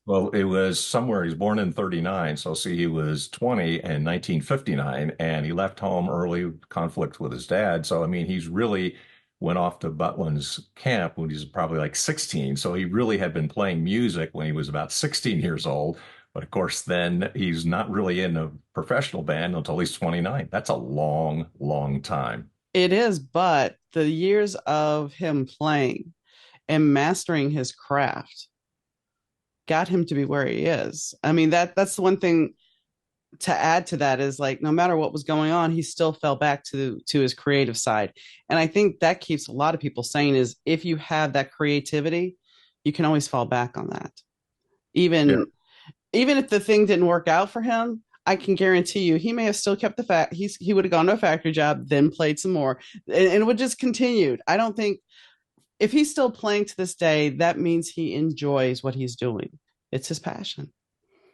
Well, it was somewhere. He's born in 39. So see, he was 20 in 1959 and he left home early, conflict with his dad. So, I mean, he's really went off to Butlin's camp when he was probably like 16. So he really had been playing music when he was about 16 years old. But of course, then he's not really in a professional band until he's 29. That's a long, long time. It is, but the years of him playing and mastering his craft got him to be where he is. I mean, that's the one thing to add to that is like no matter what was going on, he still fell back to his creative side. And I think that keeps a lot of people saying is if you have that creativity, you can always fall back on that. Yeah. Even even if the thing didn't work out for him, I can guarantee you he may have still kept the fact he would have gone to a factory job, then played some more, and it would just continued. I don't think if he's still playing to this day, that means he enjoys what he's doing. It's his passion.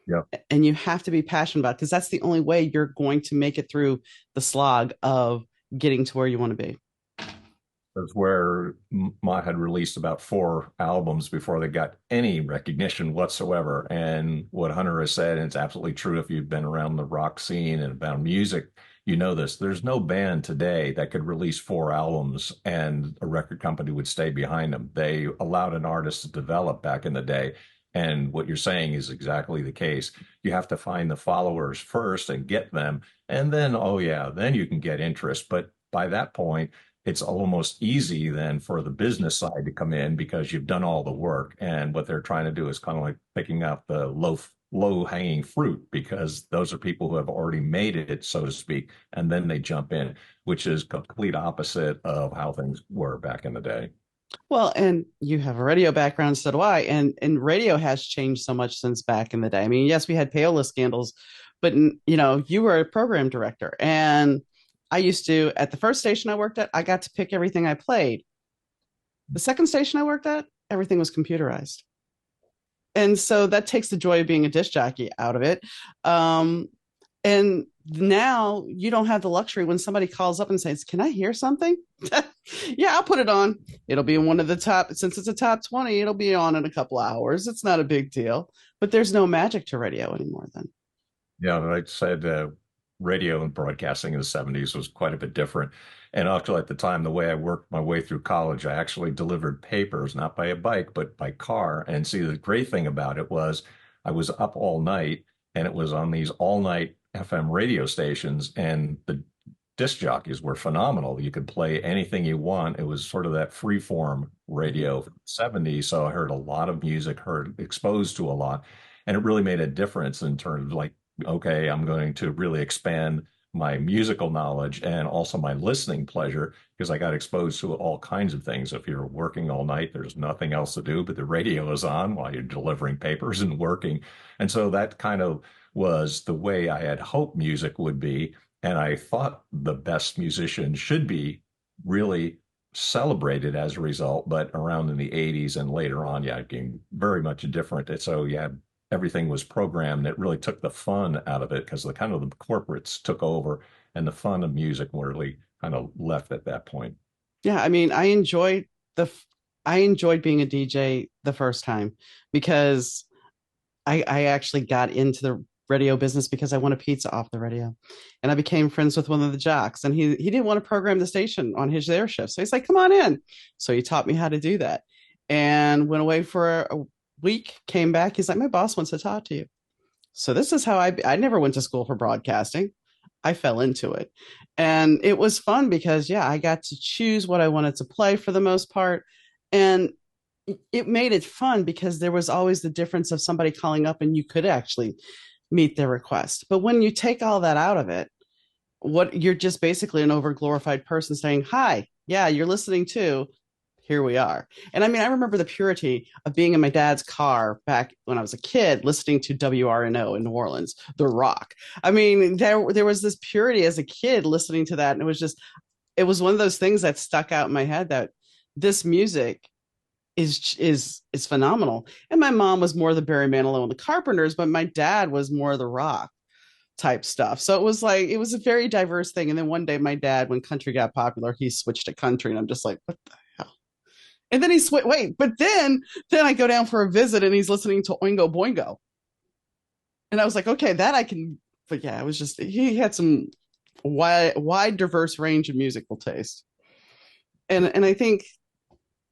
Yeah. And you have to be passionate about it because that's the only way you're going to make it through the slog of getting to where you want to be. That's where Mott had released about 4 albums before they got any recognition whatsoever. And what Hunter has said, and it's absolutely true if you've been around the rock scene and about music, you know this. There's no band today that could release 4 albums and a record company would stay behind them. They allowed an artist to develop back in the day. And what you're saying is exactly the case. You have to find the followers first and get them. And then, oh, yeah, then you can get interest. But by that point, it's almost easy then for the business side to come in because you've done all the work. And what they're trying to do is kind of like picking up the low hanging fruit because those are people who have already made it, so to speak, and then they jump in, which is complete opposite of how things were back in the day. Well, and you have a radio background, so do I. And radio has changed so much since back in the day. I mean, yes, we had payola scandals, but you know, you were a program director, and I used to at the first station I worked at, I got to pick everything I played. The second station I worked at, everything was computerized, and so that takes the joy of being a disc jockey out of it. And now you don't have the luxury when somebody calls up and says, "Can I hear something?" Yeah, I'll put it on. It'll be in one of the top, since it's a top 20, it'll be on in a couple of hours. It's not a big deal, but there's no magic to radio anymore then. Yeah, like I said, radio and broadcasting in the 70s was quite a bit different. And actually, at the time, the way I worked my way through college, I actually delivered papers, not by a bike, but by car. And see, the great thing about it was I was up all night and it was on these all night FM radio stations. And the disc jockeys were phenomenal. You could play anything you want. It was sort of that free form radio from the 70s. So I heard a lot of music, heard exposed to a lot. And it really made a difference in terms of like, okay, I'm going to really expand my musical knowledge and also my listening pleasure because I got exposed to all kinds of things. If you're working all night, there's nothing else to do, but the radio is on while you're delivering papers and working. And so that kind of was the way I had hoped music would be. And I thought the best musician should be really celebrated as a result. But around in the 80s and later on, yeah, it became very much different. And so, yeah, everything was programmed that really took the fun out of it because the kind of the corporates took over and the fun of music really kind of left at that point. Yeah, I mean, I enjoyed being a DJ the first time because I actually got into the radio business because I wanted pizza off the radio. And I became friends with one of the jocks and he didn't want to program the station on his air shift. So he's like, come on in. So he taught me how to do that and went away for a week, came back. He's like, my boss wants to talk to you. So this is how I never went to school for broadcasting. I fell into it. And it was fun because, yeah, I got to choose what I wanted to play for the most part. And it made it fun because there was always the difference of somebody calling up and you could actually meet their request. But when you take all that out of it, what you're just basically an overglorified person saying, "Hi, yeah, you're listening to, here we are." And I mean, I remember the purity of being in my dad's car back when I was a kid, listening to WRNO in New Orleans, The Rock. I mean, there was this purity as a kid listening to that, and it was one of those things that stuck out in my head that this music is phenomenal. And my mom was more the Barry Manilow and the Carpenters, but my dad was more the rock type stuff. So it was a very diverse thing. And then one day my dad, when country got popular, he switched to country, and I'm just like, what the hell? And then he switched. Wait, but then I go down for a visit, and he's listening to Oingo Boingo, and I was like, okay, that I can. But yeah, it was just he had some wide diverse range of musical taste, and I think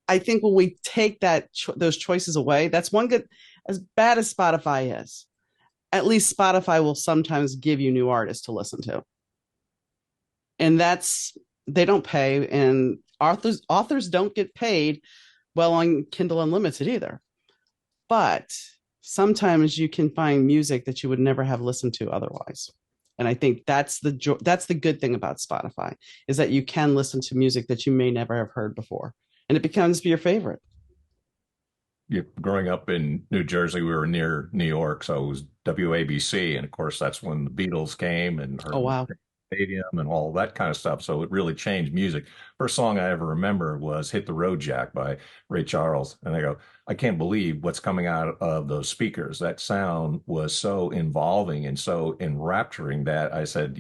when we take those choices away, that's one good. As bad as Spotify is, at least Spotify will sometimes give you new artists to listen to. And they don't pay, and authors don't get paid well on Kindle Unlimited either. But sometimes you can find music that you would never have listened to otherwise. And I think that's the good thing about Spotify, is that you can listen to music that you may never have heard before, and it becomes your favorite. Growing up in New Jersey, we were near New York, so it was WABC, and of course that's when the Beatles came and Oh heard wow. Stadium and all that kind of stuff. So it really changed music. First song I ever remember was "Hit the Road Jack" by Ray Charles, and I go, I can't believe what's coming out of those speakers. That sound was so involving and so enrapturing that I said,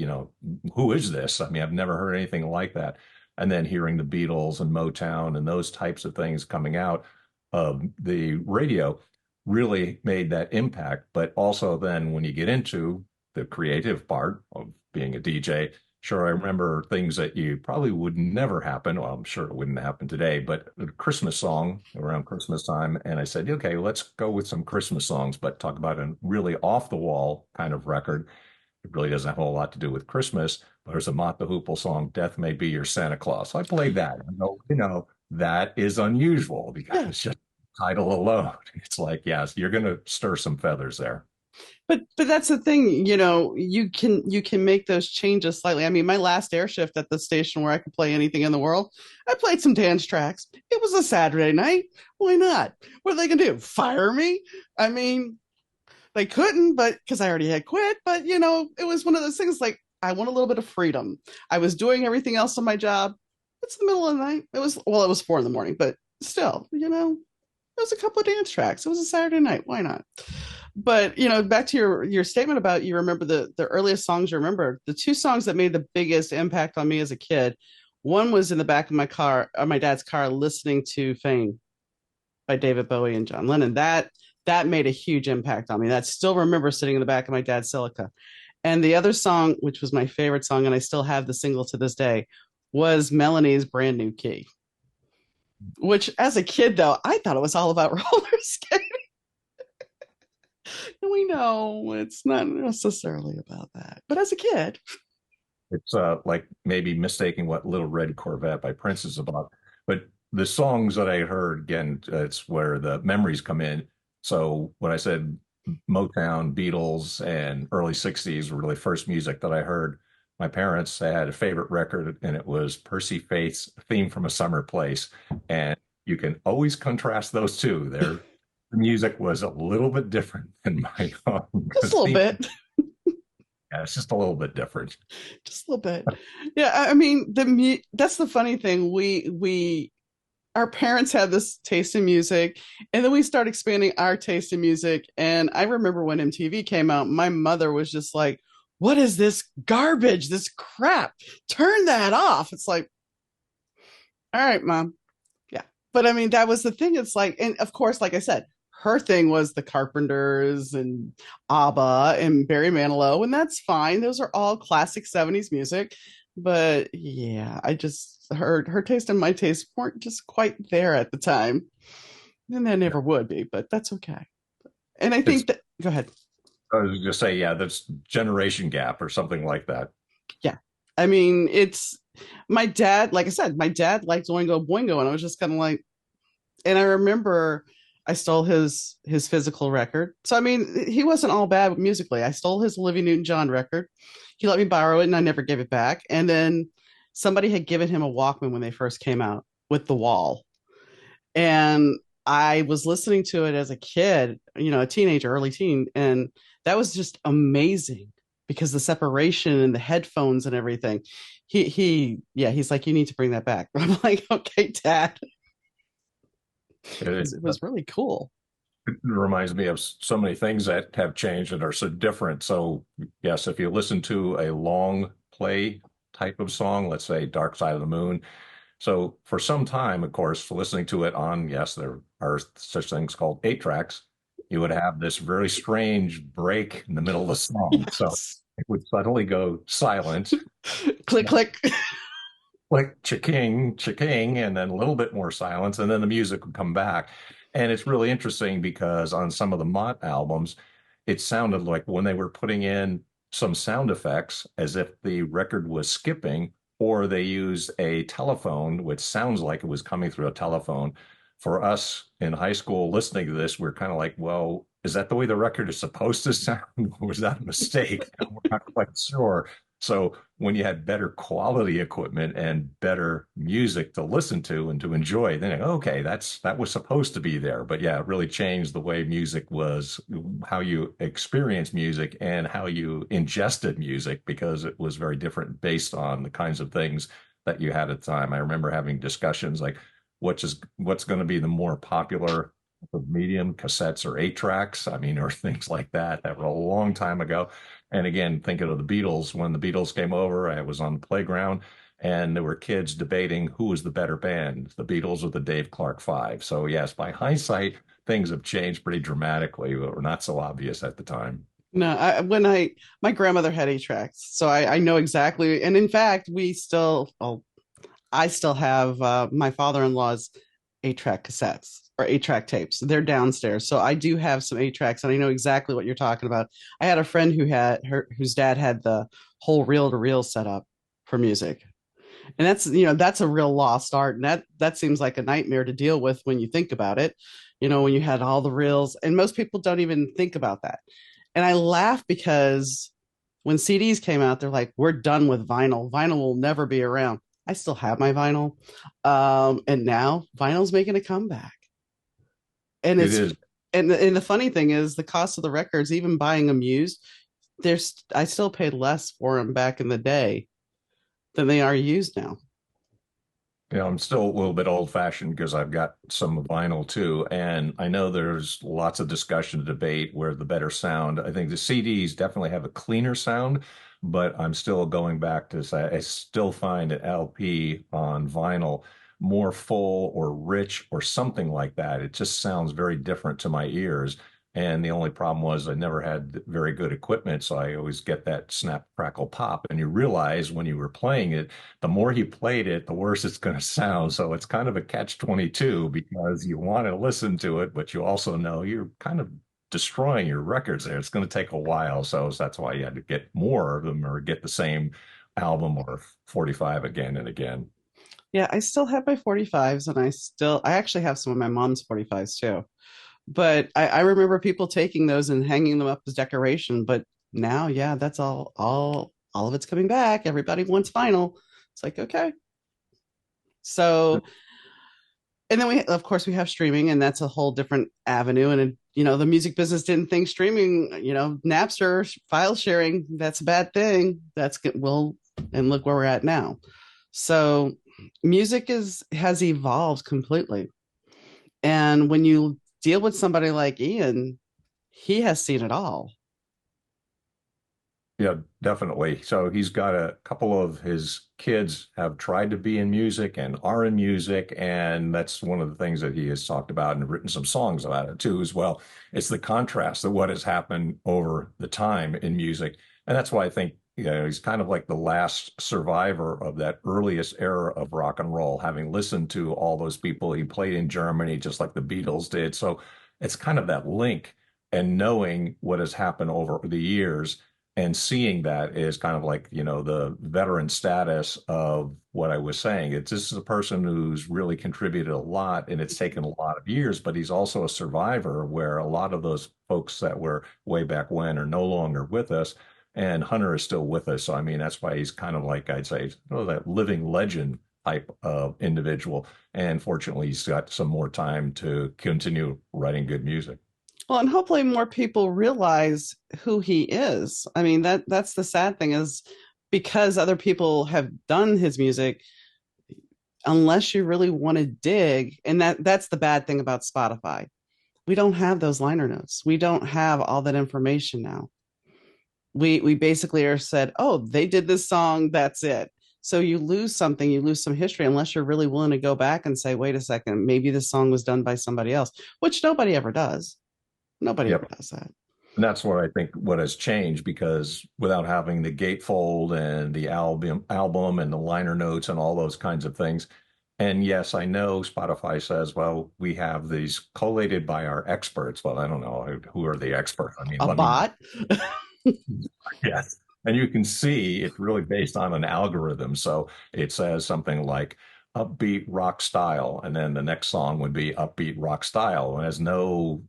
who is this? I mean, I've never heard anything like that. And then hearing the Beatles and Motown and those types of things coming out of the radio really made that impact. But also then when you get into the creative part of being a DJ, sure, I remember things that you probably would never happen. Well, I'm sure it wouldn't happen today, but a Christmas song around Christmas time. And I said, okay, let's go with some Christmas songs, but talk about a really off the wall kind of record. It really doesn't have a whole lot to do with Christmas, but there's a Mott The Hoople song, "Death May Be Your Santa Claus." So I played that. I know, that is unusual because Yeah. it's just title alone. It's like, yes, you're going to stir some feathers there. But that's the thing, you can make those changes slightly. I mean, my last air shift at the station where I could play anything in the world, I played some dance tracks. It was a Saturday night. Why not? What are they gonna do? Fire me? I mean, they couldn't, but because I already had quit. But it was one of those things like I want a little bit of freedom. I was doing everything else on my job. It's the middle of the night. It was 4 a.m, but still, it was a couple of dance tracks. It was a Saturday night. Why not? But back to your statement about you remember the earliest songs you remember. The two songs that made the biggest impact on me as a kid, one was in the back of my car, or my dad's car, listening to "Fame" by David Bowie and John Lennon. That made a huge impact on me. That still remember sitting in the back of my dad's Celica. And the other song, which was my favorite song, and I still have the single to this day, was Melanie's "Brand New Key." Which, as a kid, though, I thought it was all about roller skating. And we know it's not necessarily about that. But as a kid, It's like maybe mistaking what Little Red Corvette by Prince is about. But the songs that I heard, again, it's where the memories come in. So when I said Motown, Beatles, and early 60s were really first music that I heard, my parents had a favorite record, and it was Percy Faith's "Theme from a Summer Place." And you can always contrast those two. The music was a little bit different than my own just a because little bit, yeah, it's just a little bit different. just a little bit. Yeah, I mean, that's the funny thing. We our parents had this taste in music, and then we start expanding our taste in music. And I remember when MTV came out, my mother was just like, "What is this garbage? This crap? Turn that off." It's like, all right, mom. Yeah. But I mean, that was the thing. It's like, and of course, like I said, her thing was the Carpenters and ABBA and Barry Manilow, and that's fine. Those are all classic 70s music. But yeah, I just her taste and my taste weren't just quite there at the time. And they never would be, but that's okay. And I It's think that go ahead. I was just say, yeah, that's generation gap or something like that. Yeah. I mean, it's my dad, like I said, my dad liked Oingo Boingo, and I was just kind of like, and I remember I stole his physical record. So I mean, he wasn't all bad musically. I stole his Olivia Newton-John record. He let me borrow it, and I never gave it back. And then somebody had given him a Walkman when they first came out with the wall, and I was listening to it as a kid, a teenager, early teen, and that was just amazing because the separation and the headphones and everything. Yeah, he's like, you need to bring that back. I'm like, okay, Dad. It, It was really cool. it reminds me of so many things that have changed and are so different. So, yes, if you listen to a long play type of song, let's say Dark Side of the Moon. So, for some time, of course, listening to it on, yes, there are such things called eight tracks, you would have this very strange break in the middle of the song. So, Yes. it would suddenly go silent, Click, click. like chiking, chiking, and then a little bit more silence, and then the music would come back. And it's really interesting because on some of the Mott albums, it sounded like when they were putting in some sound effects as if the record was skipping, or they used a telephone, which sounds like it was coming through a telephone. For us in high school listening to this, we're kind of like, well, is that the way the record is supposed to sound? Or was that a mistake? We're not quite sure. So when you had better quality equipment and better music to listen to and to enjoy, then okay, that was supposed to be there. But yeah, it really changed the way music was, how you experience music and how you ingested music because it was very different based on the kinds of things that you had at the time. I remember having discussions like what's going to be the more popular medium, cassettes or eight tracks. I mean, or things like that. That were a long time ago. And again, thinking of the Beatles, when the Beatles came over, I was on the playground and there were kids debating who was the better band, the Beatles or the Dave Clark Five. So, yes, by hindsight, things have changed pretty dramatically, but were not so obvious at the time. No, my grandmother had eight tracks, so I know exactly. And in fact, I still have my father-in-law's eight-track cassettes or eight-track tapes. They're downstairs, so I do have some eight tracks, and I know exactly what you're talking about. I had a friend whose dad had the whole reel-to-reel set up for music, and that's a real lost art, and that seems like a nightmare to deal with when you think about it. When you had all the reels, and most people don't even think about that. And I laugh because when CDs came out, they're like, we're done with vinyl. Vinyl will never be around. I still have my vinyl. And now vinyl's making a comeback. And It it's is. and the funny thing is the cost of the records, even buying them used, I still paid less for them back in the day than they are used now. I'm still a little bit old fashioned because I've got some vinyl too. And I know there's lots of discussion, debate where the better sound. I think the CDs definitely have a cleaner sound, but I'm still going back to say I still find an LP on vinyl more full or rich or something like that. It just sounds very different to my ears. And the only problem was I never had very good equipment. So I always get that snap, crackle, pop. And you realize when you were playing it, the more he played it, the worse it's going to sound. So it's kind of a catch-22 because you want to listen to it, but you also know you're kind of destroying your records there. It's going to take a while. So that's why you had to get more of them or get the same album or 45 again and again. Yeah, I still have my 45s, and I actually have some of my mom's 45s too. But I remember people taking those and hanging them up as decoration. But now, yeah, that's all of it's coming back. Everybody wants vinyl. It's like, okay. So, and then of course, we have streaming, and that's a whole different avenue. And the music business didn't think streaming, Napster file sharing, that's a bad thing. That's good. Well, and look where we're at now. So, music has evolved completely. And when you deal with somebody like Ian, he has seen it all. Yeah, definitely. So he's got a couple of his kids have tried to be in music and are in music, and that's one of the things that he has talked about and written some songs about it too as well. It's the contrast of what has happened over the time in music, and that's why I think he's kind of like the last survivor of that earliest era of rock and roll, having listened to all those people. He played in Germany just like the Beatles did, so it's kind of that link. and knowing what has happened over the years and seeing that is kind of like, the veteran status of what I was saying. This is a person who's really contributed a lot and it's taken a lot of years, but he's also a survivor where a lot of those folks that were way back when are no longer with us. And Hunter is still with us. So, I mean, that's why he's kind of like, I'd say, that living legend type of individual. And fortunately, he's got some more time to continue writing good music. Well, and hopefully more people realize who he is. I mean, that's the sad thing is because other people have done his music, unless you really want to dig, and that's the bad thing about Spotify. We don't have those liner notes. We don't have all that information now. We basically are said, oh, they did this song, that's it. So you lose something, you lose some history unless you're really willing to go back and say, wait a second, maybe this song was done by somebody else, which nobody ever does. Nobody ever Yep. does that. And that's what I think what has changed because without having the gatefold and the album and the liner notes and all those kinds of things. And yes, I know Spotify says, well, we have these collated by our experts. Well, I don't know who are the experts. I mean, A let me bot. yes. And you can see it's really based on an algorithm. So it says something like upbeat rock style, and then the next song would be upbeat rock style, and has no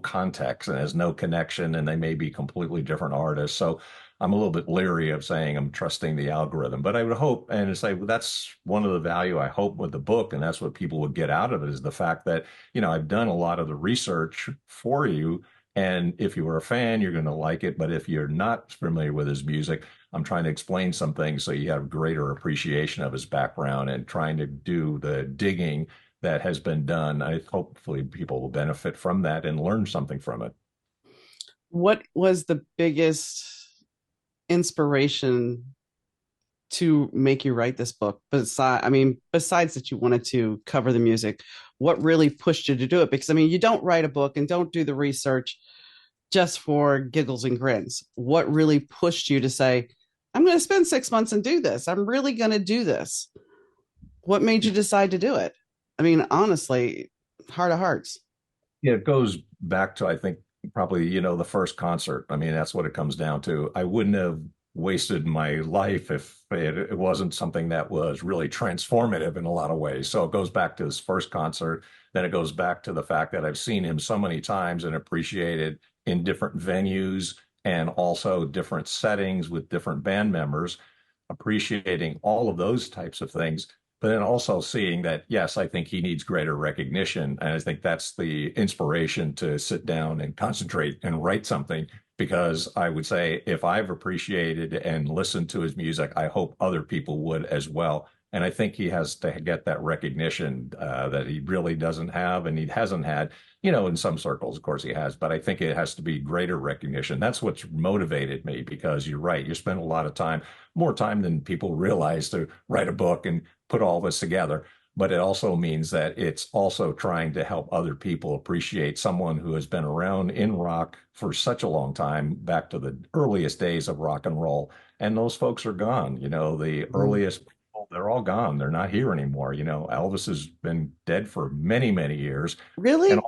context and has no connection, and they may be completely different artists. So I'm a little bit leery of saying I'm trusting the algorithm, but I would hope and say well, that's one of the value I hope with the book, and that's what people would get out of it is the fact that, I've done a lot of the research for you. And if you were a fan, you're going to like it. But if you're not familiar with his music, I'm trying to explain some things so you have greater appreciation of his background and trying to do the digging that has been done. Hopefully people will benefit from that and learn something from it. What was the biggest inspiration to make you write this book? Besides that you wanted to cover the music, what really pushed you to do it? Because I mean, you don't write a book and don't do the research just for giggles and grins. What really pushed you to say, I'm going to spend 6 months and do this? I'm really going to do this. What made you decide to do it? I mean, honestly, heart of hearts. Yeah, it goes back to, I think, probably, the first concert. I mean, that's what it comes down to. I wouldn't have wasted my life if it wasn't something that was really transformative in a lot of ways. So it goes back to his first concert. Then it goes back to the fact that I've seen him so many times and appreciated in different venues and also different settings with different band members, appreciating all of those types of things but then also seeing that, yes, I think he needs greater recognition. And I think that's the inspiration to sit down and concentrate and write something. Because I would say if I've appreciated and listened to his music, I hope other people would as well. And I think he has to get that recognition that he really doesn't have and he hasn't had, in some circles, of course he has, but I think it has to be greater recognition. That's what's motivated me because you're right. You spend a lot of time, more time than people realize to write a book and put all this together. But it also means that it's also trying to help other people appreciate someone who has been around in rock for such a long time, back to the earliest days of rock and roll. And those folks are gone. The Mm. earliest people, they're all gone. They're not here anymore. Elvis has been dead for many, many years. And Really?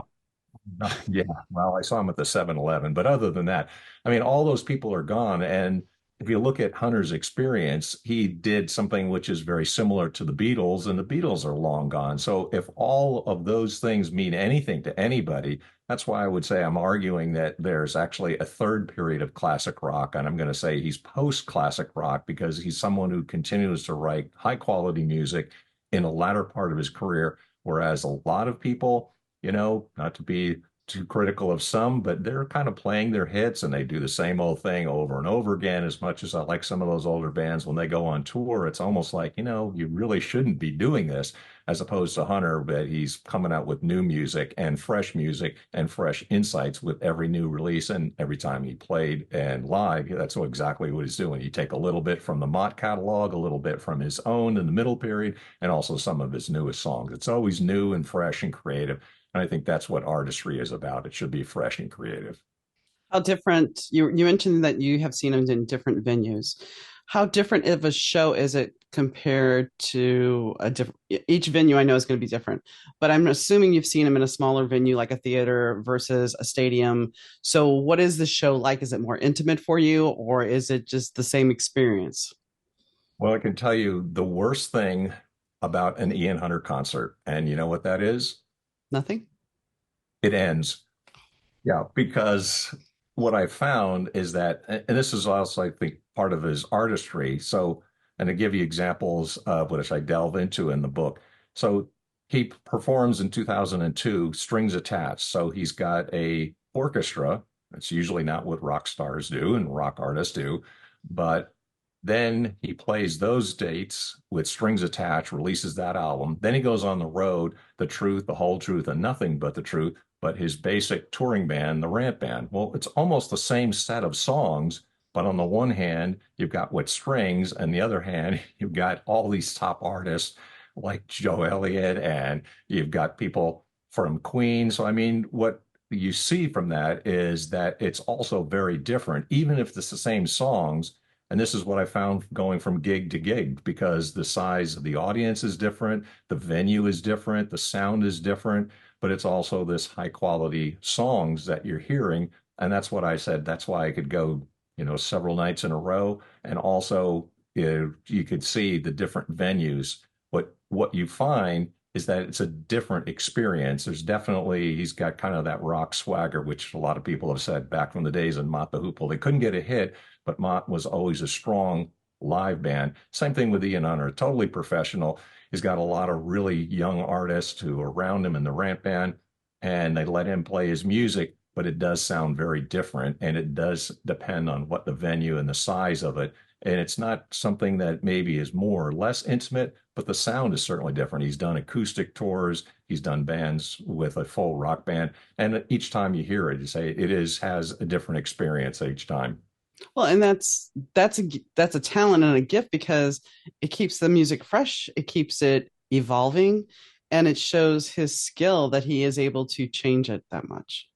yeah, well, I saw him at the 7-Eleven, but other than that, I mean, all those people are gone. And if you look at Hunter's experience, he did something which is very similar to the Beatles, and the Beatles are long gone. So if all of those things mean anything to anybody, that's why I would say I'm arguing that there's actually a third period of classic rock. And I'm going to say he's post-classic rock because he's someone who continues to write high quality music in the latter part of his career, whereas a lot of people not to be too critical of some, but they're kind of playing their hits and they do the same old thing over and over again. As much as I like some of those older bands, when they go on tour, it's almost like, you really shouldn't be doing this, as opposed to Hunter, but he's coming out with new music and fresh insights with every new release. And every time he played and live, that's exactly what he's doing. You take a little bit from the Mott catalog, a little bit from his own in the middle period, and also some of his newest songs. It's always new and fresh and creative. And I think that's what artistry is about. It should be fresh and creative. How different, you mentioned that you have seen them in different venues. How different of a show is it compared to a different, each venue I know is going to be different, but I'm assuming you've seen him in a smaller venue like a theater versus a stadium. So what is the show like? Is it more intimate for you, or is it just the same experience? Well, I can tell you the worst thing about an Ian Hunter concert, and you know what that is? Nothing? It ends. Yeah, because what I found is that, and this is also, I think, part of his artistry. So, and to give you examples of which I delve into in the book. So he performs in 2002, strings attached. So he's got a orchestra. It's usually not what rock stars do and rock artists do, but then he plays those dates with strings attached, releases that album. Then he goes on the road, the truth, the whole truth, and nothing but the truth, but his basic touring band, the Ramp Band. Well, it's almost the same set of songs, but on the one hand, you've got with strings, and the other hand, you've got all these top artists like Joe Elliott, and you've got people from Queen. So, I mean, what you see from that is that it's also very different, even if it's the same songs. And this is what I found going from gig to gig because the size of the audience is different, the venue is different, the sound is different, but it's also this high quality songs that you're hearing. And that's what I said. That's why I could go, several nights in a row. And also, you could see the different venues. What you find is that it's a different experience. There's definitely, he's got kind of that rock swagger, which a lot of people have said back from the days in Mott The Hoople. They couldn't get a hit, but Mott was always a strong live band. Same thing with Ian Hunter, totally professional. He's got a lot of really young artists who are around him in the Ramp Band, and they let him play his music, but it does sound very different, and it does depend on what the venue and the size of it. And it's not something that maybe is more or less intimate, but the sound is certainly different. He's done acoustic tours, he's done bands with a full rock band, and each time you hear it, you say has a different experience each time. Well, and that's a talent and a gift because it keeps the music fresh, it keeps it evolving, and it shows his skill that he is able to change it that much.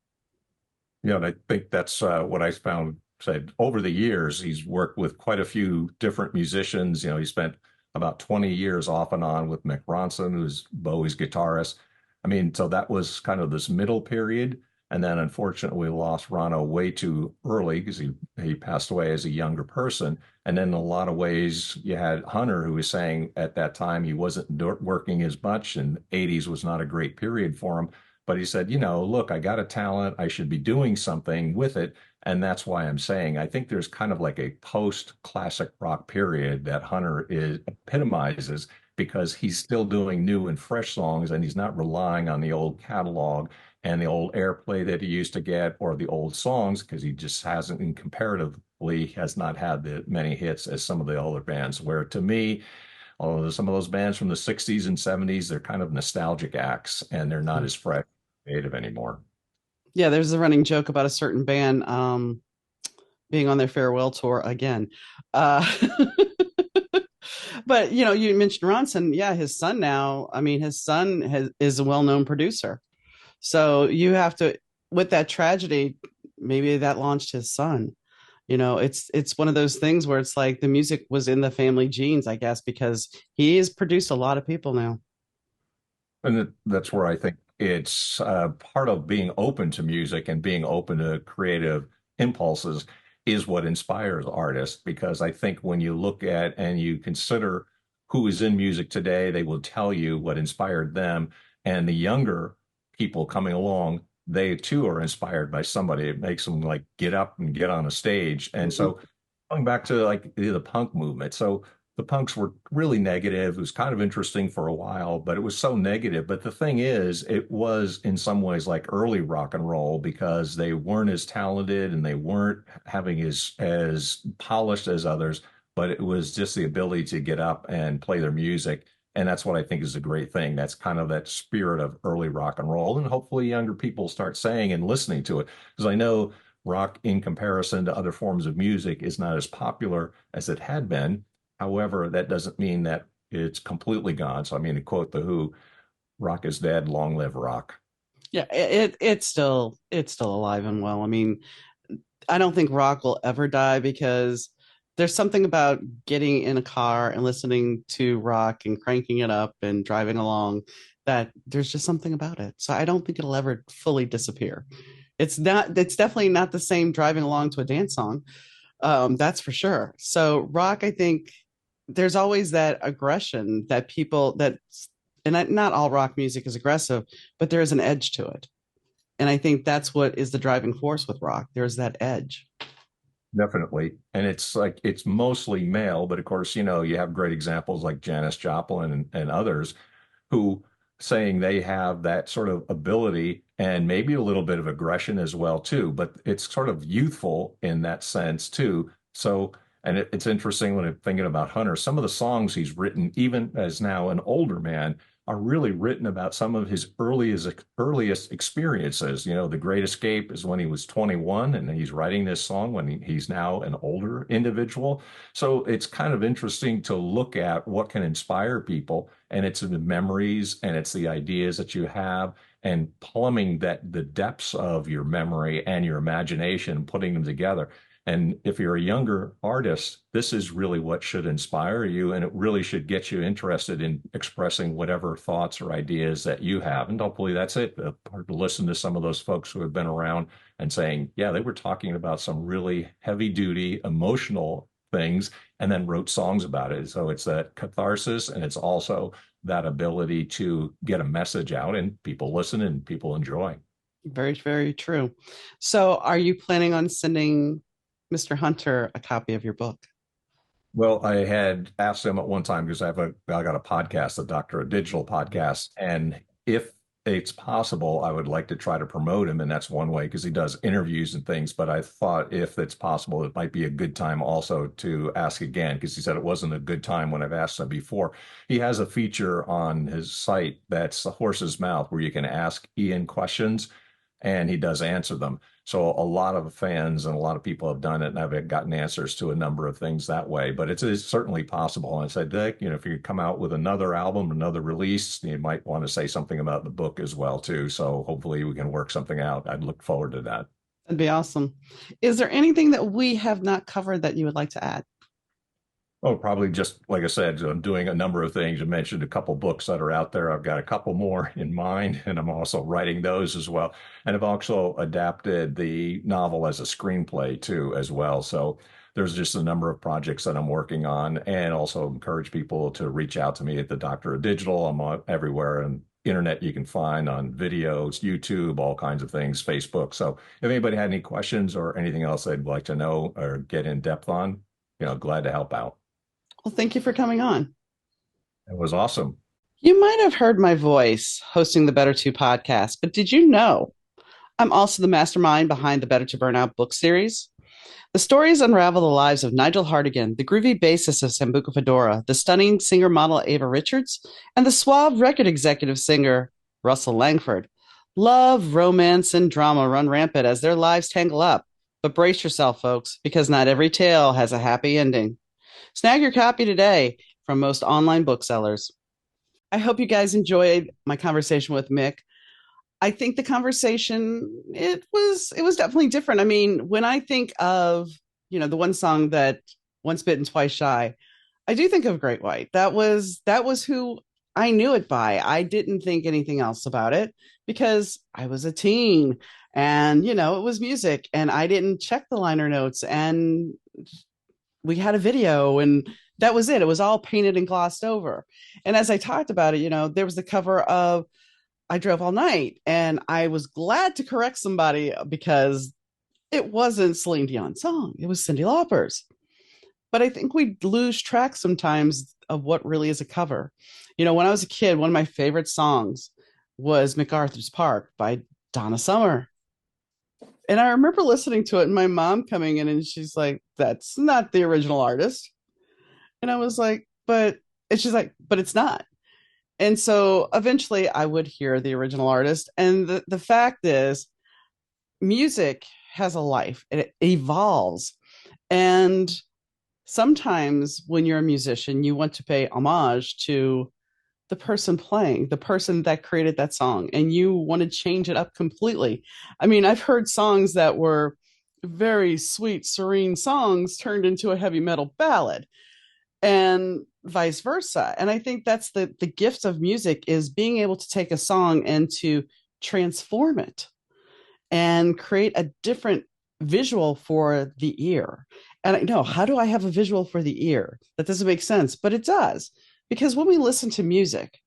And I think that's what I found. Said over the years, he's worked with quite a few different musicians. He spent about 20 years off and on with Mick Ronson, who's Bowie's guitarist. I mean, so that was kind of this middle period. And then unfortunately, we lost Ronno way too early because he passed away as a younger person. And then in a lot of ways, you had Hunter, who was saying at that time he wasn't working as much, and '80s was not a great period for him. But he said, look, I got a talent. I should be doing something with it. And that's why I'm saying I think there's kind of like a post-classic rock period that Hunter epitomizes because he's still doing new and fresh songs and he's not relying on the old catalog and the old airplay that he used to get or the old songs because he just hasn't, and comparatively, has not had the many hits as some of the older bands. Where to me, although some of those bands from the 60s and 70s, they're kind of nostalgic acts and they're not as fresh, creative anymore. Yeah, there's a running joke about a certain band being on their farewell tour again. Uh, but you mentioned Ronson. Yeah, his son now. I mean, his son is a well-known producer. So you have to, with that tragedy, maybe that launched his son. It's one of those things where it's like the music was in the family genes, I guess, because he has produced a lot of people now. And that's where I think it's part of being open to music and being open to creative impulses is what inspires artists. Because I think when you look at and you consider who is in music today, they will tell you what inspired them. And the younger people coming along, they too are inspired by somebody. It makes them like get up and get on a stage. And Mhm. so going back to like the punk movement. So the punks were really negative. It was kind of interesting for a while, but it was so negative. But the thing is, it was in some ways like early rock and roll because they weren't as talented and they weren't having as polished as others, but it was just the ability to get up and play their music. And that's what I think is a great thing. That's kind of that spirit of early rock and roll. And hopefully younger people start saying and listening to it. Because I know rock in comparison to other forms of music is not as popular as it had been. However, that doesn't mean that it's completely gone. So, I mean, to quote The Who, rock is dead, long live rock. Yeah, it's still alive and well. I mean, I don't think rock will ever die because there's something about getting in a car and listening to rock and cranking it up and driving along that there's just something about it. So I don't think it'll ever fully disappear. It's definitely not the same driving along to a dance song. That's for sure. So rock, I think there's always that aggression that people that, and not all rock music is aggressive, but there is an edge to it. And I think that's what is the driving force with rock. There's that edge. Definitely. And it's like it's mostly male, but of course, you have great examples like Janis Joplin and others who saying they have that sort of ability and maybe a little bit of aggression as well too, but it's sort of youthful in that sense too. So, and it's interesting when I'm thinking about Hunter, some of the songs he's written, even as now an older man, are really written about some of his earliest experiences. The Great Escape is when he was 21, and he's writing this song when he's now an older individual. So it's kind of interesting to look at what can inspire people, and it's the memories and it's the ideas that you have, and plumbing the depths of your memory and your imagination, putting them together. And if you're a younger artist, this is really what should inspire you, and it really should get you interested in expressing whatever thoughts or ideas that you have. And hopefully that's it. Listen to some of those folks who have been around and saying, yeah, they were talking about some really heavy duty, emotional things, and then wrote songs about it. So it's that catharsis, and it's also that ability to get a message out, and people listen and people enjoy. Very, very true. So are you planning on sending Mr. Hunter a copy of your book? Well, I had asked him at one time because I got a podcast, the Doctor of Digital podcast, and if it's possible, I would like to try to promote him, and that's one way because he does interviews and things. But I thought if it's possible, it might be a good time also to ask again because he said it wasn't a good time when I've asked him before. He has a feature on his site that's the horse's mouth where you can ask Ian questions and he does answer them. So a lot of fans and a lot of people have done it, and I've gotten answers to a number of things that way. But it's certainly possible. And I said, Dick, if you come out with another album, another release, you might want to say something about the book as well too. So hopefully we can work something out. I'd look forward to that. That'd be awesome. Is there anything that we have not covered that you would like to add? Oh, probably just like I said, I'm doing a number of things. I mentioned a couple books that are out there. I've got a couple more in mind, and I'm also writing those as well. And I've also adapted the novel as a screenplay too, as well. So there's just a number of projects that I'm working on, and also encourage people to reach out to me at the Doctor of Digital. I'm everywhere and internet you can find on videos, YouTube, all kinds of things, Facebook. So if anybody had any questions or anything else they'd like to know or get in depth on, glad to help out. Well, thank you for coming on. It was awesome. You might have heard my voice hosting the Better To podcast, but did you know I'm also the mastermind behind the Better to Burnout book series? The stories unravel the lives of Nigel Hartigan, the groovy bassist of Sambuca Fedora, the stunning singer model Ava Richards, and the suave record executive singer Russell Langford. Love, romance, and drama run rampant as their lives tangle up. But brace yourself, folks, because not every tale has a happy ending. Snag your copy today from most online booksellers. I hope you guys enjoyed my conversation with Mick. I think the conversation it was definitely different. I mean, when I think of, the one song that Once Bitten Twice Shy, I do think of Great White. That was who I knew it by. I didn't think anything else about it because I was a teen and it was music and I didn't check the liner notes and we had a video and that was it. It was all painted and glossed over. And as I talked about it, there was the cover of I Drove All Night, and I was glad to correct somebody because it wasn't Celine Dion's song. It was Cyndi Lauper's. But I think we lose track sometimes of what really is a cover. When I was a kid, one of my favorite songs was MacArthur's Park by Donna Summer. And I remember listening to it and my mom coming in and she's like, that's not the original artist. And I was like, and she's like, but it's not. And so eventually I would hear the original artist. And the fact is, music has a life, it evolves. And sometimes when you're a musician, you want to pay homage to the person playing, the person that created that song, and you want to change it up completely. I mean, I've heard songs that were very sweet, serene songs turned into a heavy metal ballad, and vice versa. And I think that's the gift of music, is being able to take a song and to transform it and create a different visual for the ear. And I know, how do I have a visual for the ear? That doesn't make sense, but it does. Because when we listen to music,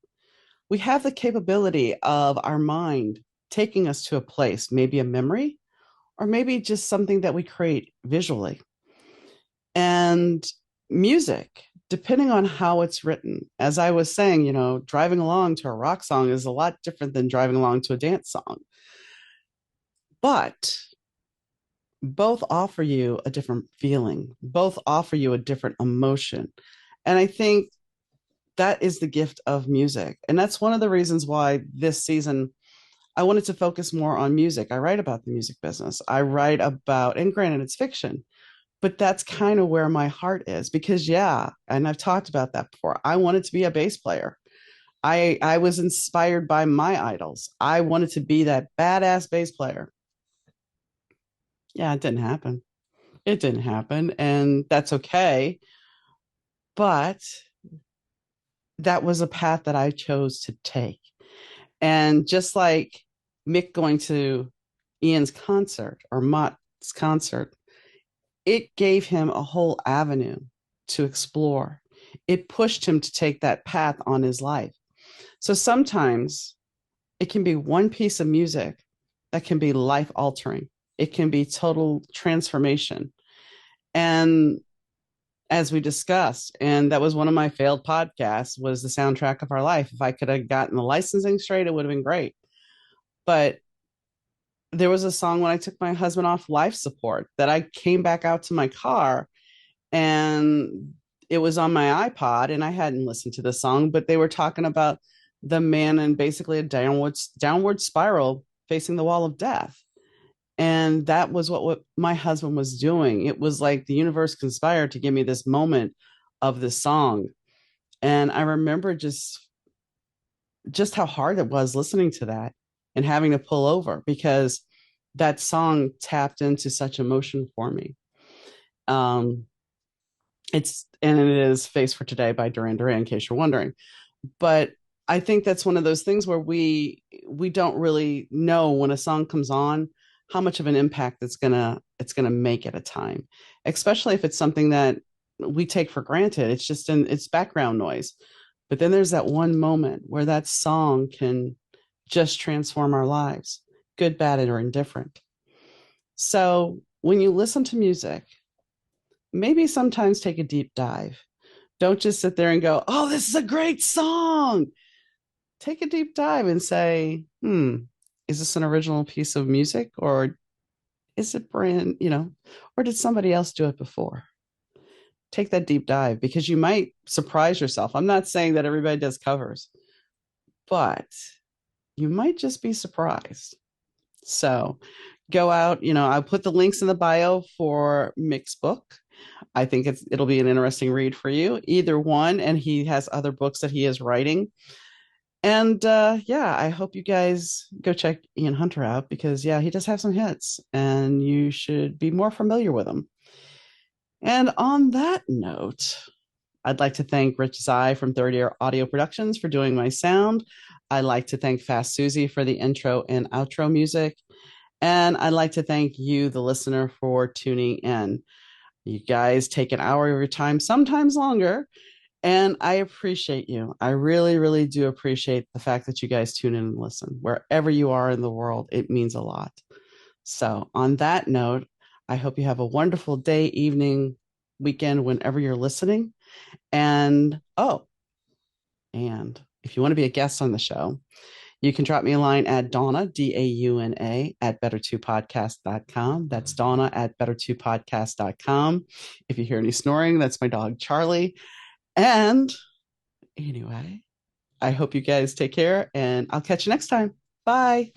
we have the capability of our mind taking us to a place, maybe a memory, or maybe just something that we create visually. And music, depending on how it's written, as I was saying, driving along to a rock song is a lot different than driving along to a dance song. But both offer you a different feeling, both offer you a different emotion. And I think that is the gift of music. And that's one of the reasons why this season I wanted to focus more on music. I write about the music business. I write about, and granted, it's fiction, but that's kind of where my heart is, because, yeah, and I've talked about that before. I wanted to be a bass player. I was inspired by my idols. I wanted to be that badass bass player. Yeah, it didn't happen. It didn't happen, and that's okay. But that was a path that I chose to take. And just like Mick going to Ian's concert or Mott's concert, it gave him a whole avenue to explore. It pushed him to take that path on his life. So sometimes it can be one piece of music that can be life altering. It can be total transformation. And as we discussed, and that was one of my failed podcasts, was the soundtrack of our life. If I could have gotten the licensing straight, it would have been great. But there was a song when I took my husband off life support that I came back out to my car, and it was on my iPod, and I hadn't listened to the song, but they were talking about the man in basically a downward spiral facing the wall of death. And that was what my husband was doing. It was like the universe conspired to give me this moment of this song. And I remember just how hard it was listening to that and having to pull over, because that song tapped into such emotion for me. Um, it is Face for Today by Duran Duran, in case you're wondering. But I think that's one of those things where we don't really know when a song comes on how much of an impact it's gonna make at a time, especially if it's something that we take for granted. It's background noise. But then there's that one moment where that song can just transform our lives, good, bad, or indifferent. So when you listen to music, maybe sometimes take a deep dive. Don't just sit there and go, oh, this is a great song. Take a deep dive and say, is this an original piece of music, or is it or did somebody else do it before? Take that deep dive, because you might surprise yourself. I'm not saying that everybody does covers, but you might just be surprised. So go out, I'll put the links in the bio for Mick's book. I think it'll be an interesting read for you, either one. And he has other books that he is writing. And yeah, I hope you guys go check Ian Hunter out, because yeah, he does have some hits and you should be more familiar with him. And on that note, I'd like to thank Rich Zai from Third Year Audio Productions for doing my sound. I'd like to thank Fast Susie for the intro and outro music. And I'd like to thank you, the listener, for tuning in. You guys take an hour of your time, sometimes longer, and I appreciate you. I really, really do appreciate the fact that you guys tune in and listen. Wherever you are in the world, it means a lot. So on that note, I hope you have a wonderful day, evening, weekend, whenever you're listening. And and if you want to be a guest on the show, you can drop me a line at Donna, Dauna, at better2podcast.com. That's Donna at better2podcast.com. If you hear any snoring, that's my dog, Charlie. And anyway, I hope you guys take care, and I'll catch you next time. Bye.